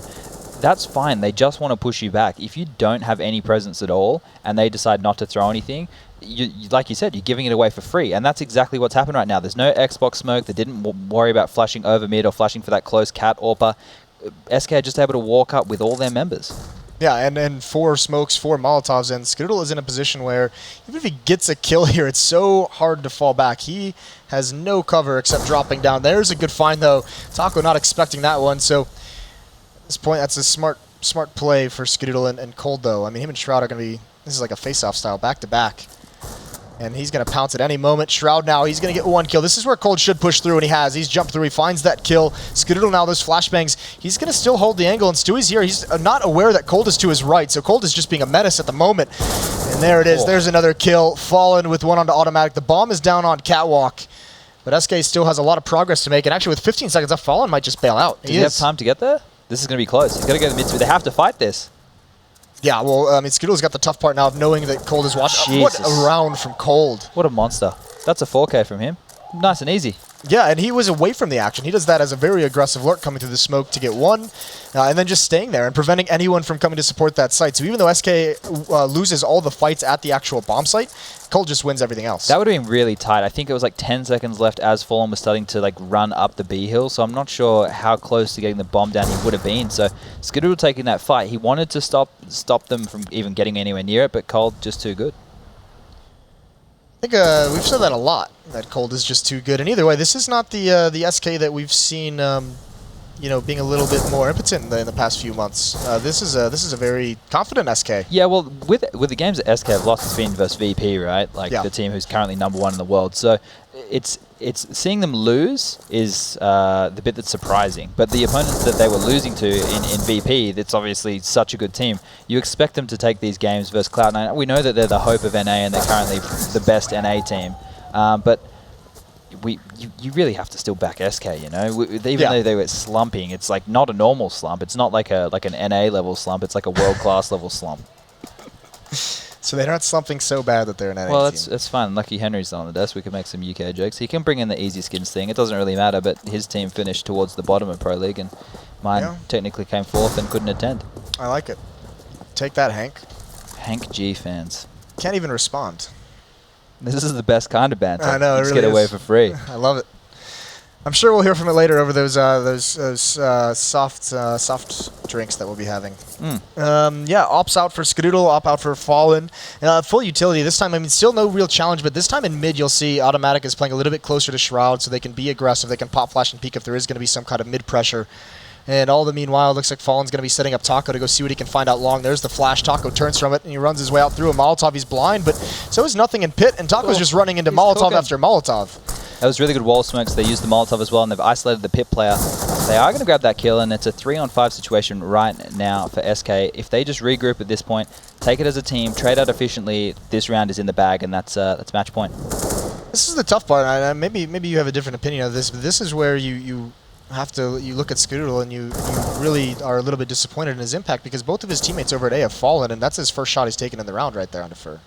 That's fine. They just want to push you back. If you don't have any presence at all and they decide not to throw anything, like you said, you're giving it away for free. And that's exactly what's happened right now. There's no Xbox smoke. They didn't worry about flashing over mid or flashing for that close cat AWPer. SK are just able to walk up with all their members. Yeah, and 4 smokes, 4 Molotovs, and Skidoodle is in a position where even if he gets a kill here, it's so hard to fall back. He has no cover except dropping down. There's a good find, though. Taco not expecting that one, so at this point, that's a smart play for Skidoodle and Cold, though. I mean, him and Shroud are going to be, this is like a face-off style, back-to-back. And he's going to pounce at any moment. Shroud now, he's going to get 1 kill. This is where Cold should push through, and he has. He's jumped through. He finds that kill. Skidoodle now, those flashbangs. He's going to still hold the angle, and Stewie's here. He's not aware that Cold is to his right, so Cold is just being a menace at the moment. And there it is. There's another kill. Fallen with 1 onto automatic. The bomb is down on Catwalk. But SK still has a lot of progress to make, and actually with 15 seconds left, Fallen might just bail out. Does he have time to get there? This is going to be close. He's got to go to the mid-2. They have to fight this. Yeah, well, I mean, Skidoodle's got the tough part now of knowing that Cold is watching. What a round from Cold. What a monster. That's a 4K from him. Nice and easy. Yeah, and he was away from the action. He does that as a very aggressive lurk coming through the smoke to get 1, and then just staying there and preventing anyone from coming to support that site. So even though SK loses all the fights at the actual bomb site, Cold just wins everything else. That would have been really tight. I think it was 10 seconds left as Fallen was starting to run up the B hill, so I'm not sure how close to getting the bomb down he would have been. So Skidoodle taking that fight. He wanted to stop them from even getting anywhere near it, but Cold just too good. I think we've said that a lot, that Cold is just too good. And either way, this is not the SK that we've seen, you know, being a little bit more impotent in the past few months. This is a very confident SK. Yeah, well, with the games that SK have lost, it's been versus VP, right? Like the team who's currently #1 in the world. So it's seeing them lose is the bit that's surprising. But the opponents that they were losing to in VP, that's obviously such a good team. You expect them to take these games versus Cloud9. We know that they're the hope of NA and they're currently the best NA team. But you really have to still back SK, you know. Even though they were slumping, it's like not a normal slump. It's not like an NA level slump. It's like a world class level slump. So they're not slumping so bad that they're an NA team. Well, it's fine. Lucky Henry's on the desk. We can make some UK jokes. He can bring in the easy skins thing. It doesn't really matter, but his team finished towards the bottom of Pro League, and mine technically came fourth and couldn't attend. I like it. Take that, Hank. Hank G fans. Can't even respond. This is the best kind of banter. I know, it Let's really get away is. for free. I love it. I'm sure we'll hear from it later over those soft drinks that we'll be having. Yeah, Ops out for Skadoodle, Op out for Fallen. Full utility this time. I mean, still no real challenge, but this time in mid, you'll see Automatic is playing a little bit closer to Shroud, so they can be aggressive. They can pop, flash, and peek if there is going to be some kind of mid pressure. And all the meanwhile, it looks like Fallen's going to be setting up Taco to go see what he can find out long. There's the flash. Taco turns from it, and he runs his way out through a Molotov. He's blind, but so is nothing in pit, and Taco's just running into Molotov after Molotov. That was really good wall smokes. They used the Molotov as well, and they've isolated the pit player. They are going to grab that kill, and it's a 3-on-5 situation right now for SK. If they just regroup at this point, take it as a team, trade out efficiently, this round is in the bag, and that's match point. This is the tough part. Maybe you have a different opinion of this, but this is where you look at Skadoodle and you really are a little bit disappointed in his impact, because both of his teammates over at A have fallen, and that's his first shot he's taken in the round right there on Defer.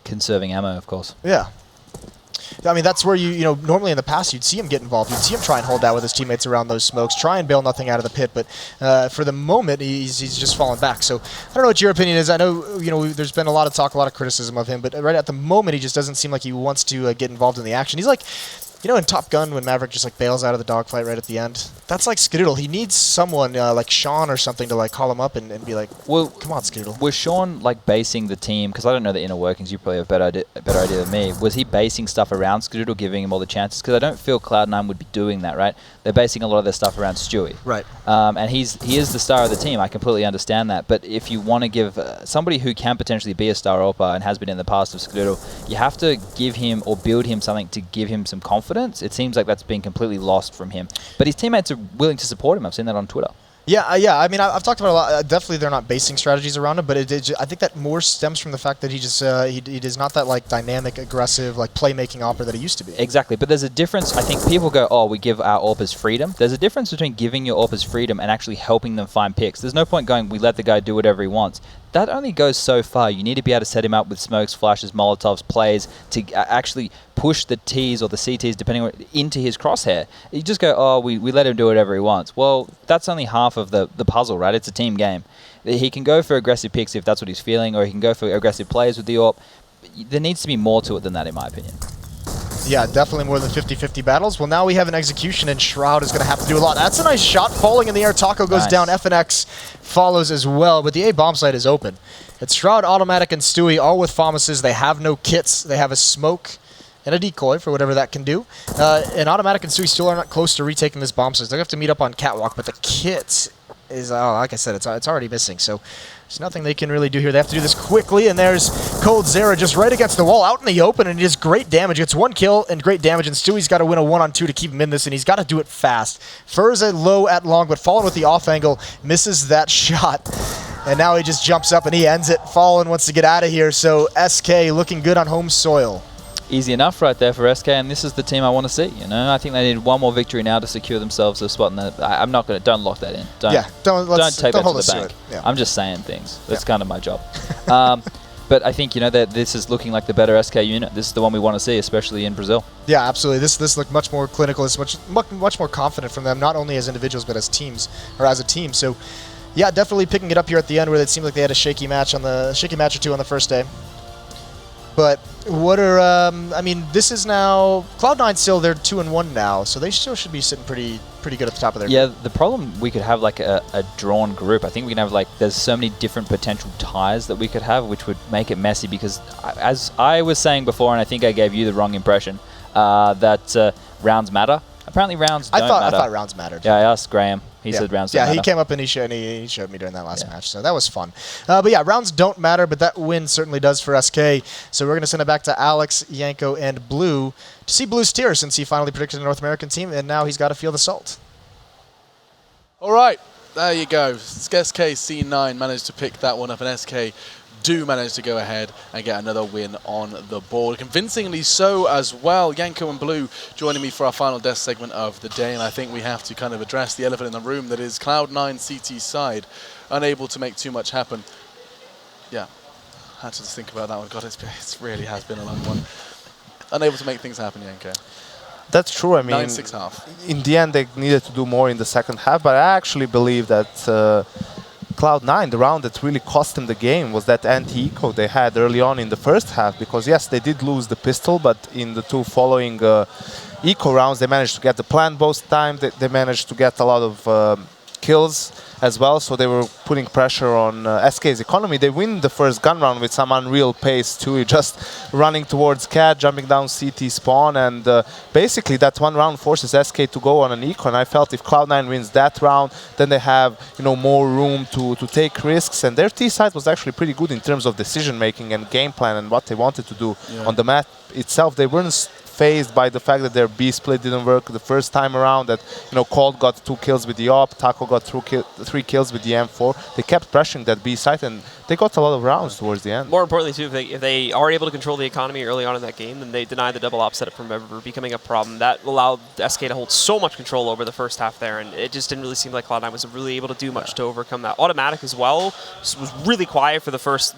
Conserving ammo, of course. Yeah. I mean, that's where you know, normally in the past you'd see him get involved. You'd see him try and hold out with his teammates around those smokes, try and bail nothing out of the pit, but for the moment he's just fallen back. So I don't know what your opinion is. I know, you know, there's been a lot of talk, a lot of criticism of him, but right at the moment he just doesn't seem like he wants to get involved in the action. He's like, you know, in Top Gun when Maverick just like bails out of the dogfight right at the end. That's like Skadoodle. He needs someone like Sean or something to like call him up and be like, well, come on, Skadoodle. Was Sean like basing the team, because I don't know the inner workings, you probably have a better idea than me, was he basing stuff around Skadoodle, giving him all the chances? Because I don't feel Cloud9 would be doing that, right? They're basing a lot of their stuff around Stewie. Right. And he is the star of the team. I completely understand that. But if you want to give somebody who can potentially be a star AWPer and has been in the past of Skadoodle, you have to give him or build him something to give him some confidence. It seems like that's been completely lost from him. But his teammates are willing to support him. I've seen that on Twitter. Yeah, yeah. I mean, I've talked about it a lot. Definitely, they're not basing strategies around him, but I think that more stems from the fact that he just he is not that like dynamic, aggressive, like playmaking AWPer that he used to be. Exactly, but there's a difference. I think people go, "Oh, we give our AWPers freedom." There's a difference between giving your AWPers freedom and actually helping them find picks. There's no point going, "We let the guy do whatever he wants." That only goes so far. You need to be able to set him up with smokes, flashes, Molotovs, plays to actually push the Ts or the CTs, depending on into his crosshair. You just go, oh, we let him do whatever he wants. Well, that's only half of the puzzle, right? It's a team game. He can go for aggressive picks if that's what he's feeling, or he can go for aggressive plays with the AWP. There needs to be more to it than that, in my opinion. Yeah, definitely more than 50-50 battles. Well, now we have an execution, and Shroud is going to have to do a lot. That's a nice shot. Falling in the air, Taco goes down. FNX follows as well, but the A bomb site is open. It's Shroud, Automatic, and Stewie, all with FAMASes. They have no kits. They have a smoke and a decoy for whatever that can do. And Automatic and Stewie still are not close to retaking this bomb site. They're going to have to meet up on Catwalk, but the kit is, like I said, it's already missing. So there's nothing they can really do here. They have to do this quickly, and there's Cold Zera just right against the wall, out in the open, and he does great damage. Gets one kill and great damage, and Stewie's got to win a 1-on-2 to keep him in this, and he's got to do it fast. Furza low at long, but Fallen with the off angle misses that shot. And now he just jumps up and he ends it. Fallen wants to get out of here, so SK looking good on home soil. Easy enough right there for SK, and this is the team I want to see. You know, I think they need one more victory now to secure themselves a spot in the. I'm not going to. Don't lock that in. Don't take that to the bank. Yeah. I'm just saying things. That's kind of my job. But I think, you know, that this is looking like the better SK unit. This is the one we want to see, especially in Brazil. Yeah, absolutely. This looked much more clinical. It's much more confident from them, not only as individuals but as teams or as a team. So, yeah, definitely picking it up here at the end, where it seemed like they had a shaky match or two on the first day. But What are I mean, this is now Cloud9 still they're 2-1 now, so they still should be sitting pretty good at the top of their group. The problem we could have like a drawn group. I think we can have like there's so many different potential ties that we could have, which would make it messy. Because as I was saying before, and I think I gave you the wrong impression, that rounds matter. Apparently rounds don't matter. I thought rounds mattered. Yeah, I asked Graham. He said rounds don't matter. Yeah, he came up and he showed me during that last match, so that was fun. But yeah, rounds don't matter, but that win certainly does for SK. So we're going to send it back to Alex, Yanko, and Blue to see Blue's tier since he finally predicted a North American team, and now he's got to feel the salt. All right, there you go. SK C9 managed to pick that one up, and SK do manage to go ahead and get another win on the board. Convincingly so as well. Yanko and Blue joining me for our final death segment of the day, and I think we have to kind of address the elephant in the room that is Cloud9 CT side, unable to make too much happen. Yeah, had to just think about that one. God, it really has been a long one. Unable to make things happen, Yanko. That's true. I mean, 9-6 in the end, they needed to do more in the second half, but I actually believe that Cloud9, the round that really cost them the game was that anti-eco they had early on in the first half, because yes, they did lose the pistol, but in the two following eco rounds, they managed to get the plant both time. They managed to get a lot of kills as well, so they were putting pressure on SK's economy. They win the first gun round with some unreal pace too, just running towards Cat, jumping down CT spawn, and basically that one round forces SK to go on an eco, and I felt if Cloud9 wins that round, then they have more room to take risks, and their T side was actually pretty good in terms of decision making and game plan and what they wanted to do on the map itself. They weren't phased by the fact that their B split didn't work the first time around, that Cold got 2 kills with the AWP, Taco got 3 kills with the M4. They kept pressuring that B site, and they got a lot of rounds towards the end. More importantly, too, if they are able to control the economy early on in that game, then they deny the double op setup from ever becoming a problem. That allowed SK to hold so much control over the first half there, and it just didn't really seem like Cloud9 was really able to do much to overcome that. Automatic as well was really quiet for the first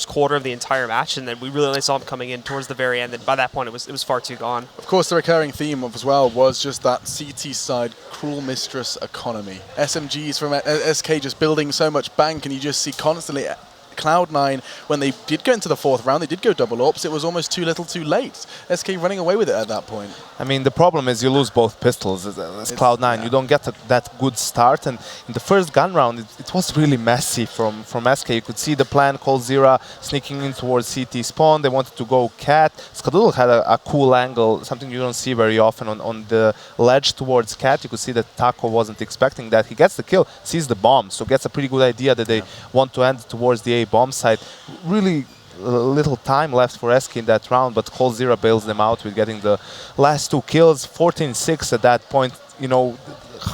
quarter of the entire match, and then we really only saw him coming in towards the very end, and by that point it was far too gone. Of course, the recurring theme as well was just that CT side cruel mistress economy. SMGs from SK just building so much bank, and you just see constantly Cloud9, when they did go into the fourth round, they did go double ops. It was almost too little too late. SK running away with it at that point. I mean, the problem is you lose both pistols as Cloud9. Yeah. You don't get that good start. And in the first gun round, it was really messy from SK. You could see the plan, Coldzera sneaking in towards CT spawn. They wanted to go Cat. Skadoodle had a cool angle, something you don't see very often on the ledge towards Cat. You could see that Taco wasn't expecting that. He gets the kill, sees the bomb, so gets a pretty good idea that they want to end towards the A bomb site. Really little time left for SK in that round, but Coldzera bails them out with getting the last 2 kills. 14-6 at that point.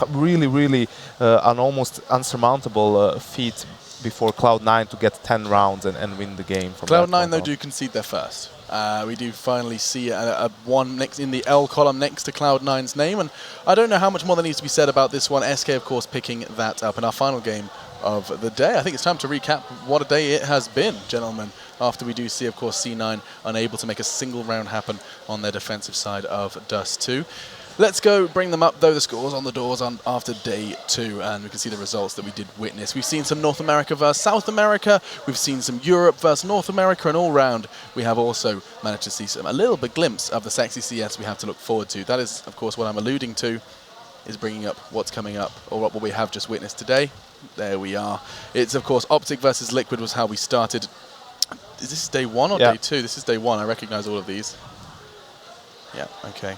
Really an almost unsurmountable feat before Cloud9 to get 10 rounds and win the game. From Cloud9 though do concede their first. We do finally see a one next in the L column next to Cloud9's name, and I don't know how much more there needs to be said about this one. SK, of course, picking that up in our final game of the day. I think it's time to recap what a day it has been, gentlemen, after we do see, of course, C9 unable to make a single round happen on their defensive side of Dust2. Let's go bring them up, though, the scores on the doors after day 2, and we can see the results that we did witness. We've seen some North America versus South America, we've seen some Europe versus North America, and all round we have also managed to see a little bit glimpse of the sexy CS we have to look forward to. That is, of course, what I'm alluding to, is bringing up what's coming up, or what we have just witnessed today. There we are. It's, of course, Optic versus Liquid was how we started. Is this day 1 or day 2? This is day 1. I recognize all of these. Yeah, okay.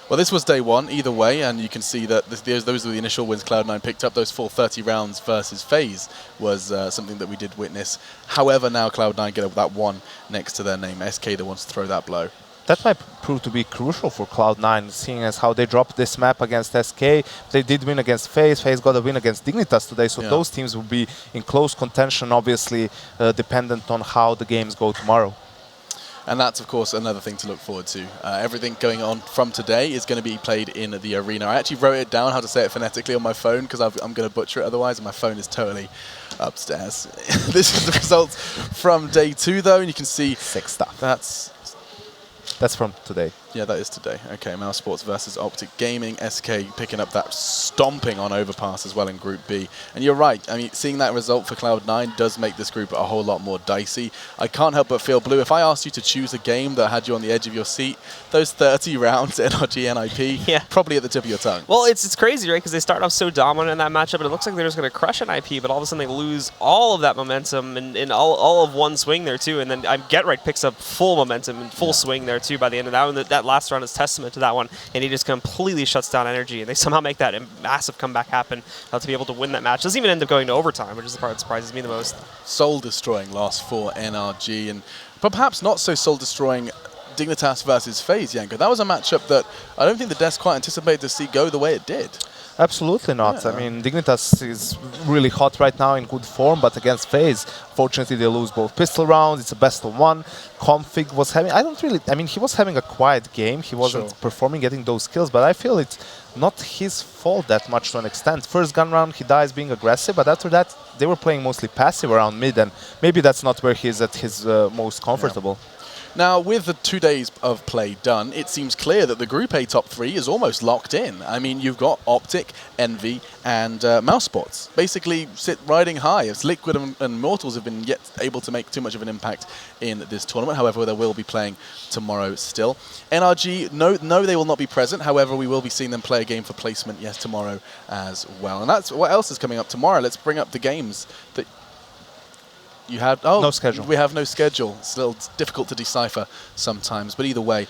Well, this was day 1, either way, and you can see that those were the initial wins Cloud9 picked up. Those full 30 rounds versus FaZe was something that we did witness. However, now Cloud9 get that 1 next to their name. SK the ones to throw that blow. That might prove to be crucial for Cloud9, seeing as how they dropped this map against SK. They did win against FaZe. FaZe got a win against Dignitas today, so those teams will be in close contention, obviously dependent on how the games go tomorrow. And that's, of course, another thing to look forward to. Everything going on from today is going to be played in the arena. I actually wrote it down, how to say it phonetically, on my phone, because I'm going to butcher it otherwise, and my phone is totally upstairs. This is the results from day 2, though, and you can see... Sick stuff. That's from today. Yeah, that is today. Okay, Mouse Sports versus Optic Gaming. SK picking up that stomping on Overpass as well in Group B. And you're right. I mean, seeing that result for Cloud9 does make this group a whole lot more dicey. I can't help but feel, Blue, if I asked you to choose a game that had you on the edge of your seat, those 30 rounds, NRG, NIP, Yeah. probably at the tip of your tongue. Well, it's crazy, right? Because they start off so dominant in that matchup, and it looks like they're just going to crush an IP, but all of a sudden they lose all of that momentum in all of one swing there, too. And then GetRight picks up full momentum and full swing there, too, by the end of that one. That last round is testament to that one, and he just completely shuts down energy, and they somehow make that massive comeback happen to be able to win that match. Doesn't even end up going to overtime, which is the part that surprises me the most. Soul-destroying loss for NRG, and perhaps not so soul-destroying Dignitas versus FaZe, Yanko. That was a matchup that I don't think the Desk quite anticipated to see go the way it did. Absolutely not. Yeah. I mean, Dignitas is really hot right now, in good form, but against FaZe, fortunately they lose both pistol rounds. It's a best of one. Config was having, he was having a quiet game. He wasn't performing, getting those kills, but I feel it's not his fault that much to an extent. First gun round, he dies being aggressive, but after that, they were playing mostly passive around mid, and maybe that's not where he's at his most comfortable. Yeah. Now, with the 2 days of play done, it seems clear that the Group A top 3 is almost locked in. I mean, you've got Optic, Envy, and Mouse Sports basically sit riding high. It's Liquid and Mortals have been yet able to make too much of an impact in this tournament. However, they will be playing tomorrow still. NRG, no, they will not be present. However, we will be seeing them play a game for placement, yes, tomorrow as well. And that's what else is coming up tomorrow. Let's bring up the games that you had. Oh, no schedule. We have no schedule. It's a little difficult to decipher sometimes. But either way,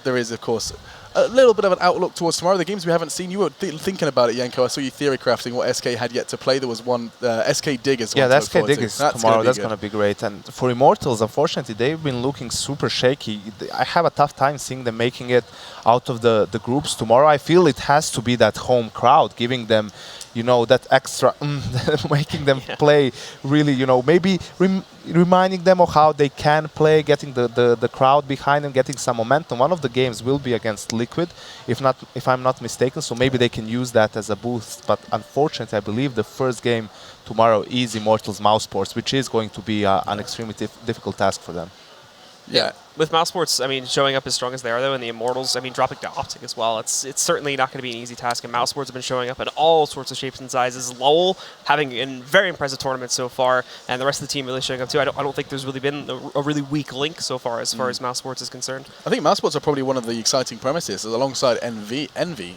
there is, of course, a little bit of an outlook towards tomorrow. The games we haven't seen, you were thinking about it, Yanko. I saw you theory crafting what SK had yet to play. There was one, SK Dig is one. Yeah, the SK Dig is tomorrow. That's going to be great. And for Immortals, unfortunately, they've been looking super shaky. I have a tough time seeing them making it out of the groups tomorrow. I feel it has to be that home crowd giving them, that extra, making them play really, maybe reminding them of how they can play, getting the crowd behind them, getting some momentum. One of the games will be against Liquid, if I'm not mistaken, so maybe they can use that as a boost. But unfortunately, I believe the first game tomorrow is Immortals Mouse Sports, which is going to be an extremely difficult task for them. Yeah. With Mouse Sports, showing up as strong as they are, though, and the Immortals, dropping to Optic as well, it's certainly not going to be an easy task, and Mouse Sports have been showing up in all sorts of shapes and sizes. Lowell having a very impressive tournament so far, and the rest of the team really showing up, too. I don't think there's really been a really weak link so far as Mouse Sports is concerned. I think Mouse Sports are probably one of the exciting premises, alongside Envy.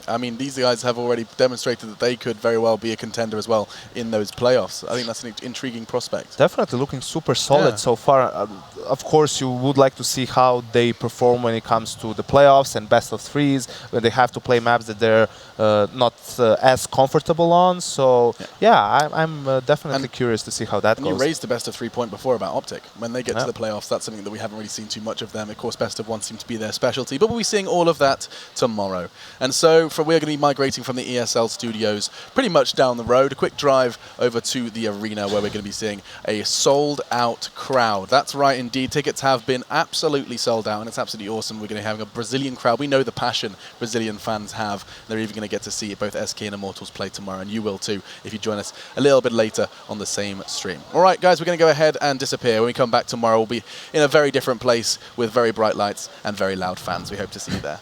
I mean, these guys have already demonstrated that they could very well be a contender as well in those playoffs. I think that's an intriguing prospect. Definitely looking super solid so far. Of course, you would like to see how they perform when it comes to the playoffs and best of threes, when they have to play maps that they're not as comfortable on. So, I'm definitely curious to see how that goes. You raised the best of 3 point before about Optic. When they get to the playoffs, that's something that we haven't really seen too much of them. Of course, best of one seems to be their specialty, but we'll be seeing all of that tomorrow. And so, we're going to be migrating from the ESL studios pretty much down the road, a quick drive over to the arena where we're going to be seeing a sold-out crowd. That's right, indeed. Tickets have been absolutely sold out, and it's absolutely awesome. We're going to be having a Brazilian crowd. We know the passion Brazilian fans have. They're even going to get to see both SK and Immortals play tomorrow, and you will too if you join us a little bit later on the same stream. All right, guys, we're going to go ahead and disappear. When we come back tomorrow, we'll be in a very different place with very bright lights and very loud fans. We hope to see you there.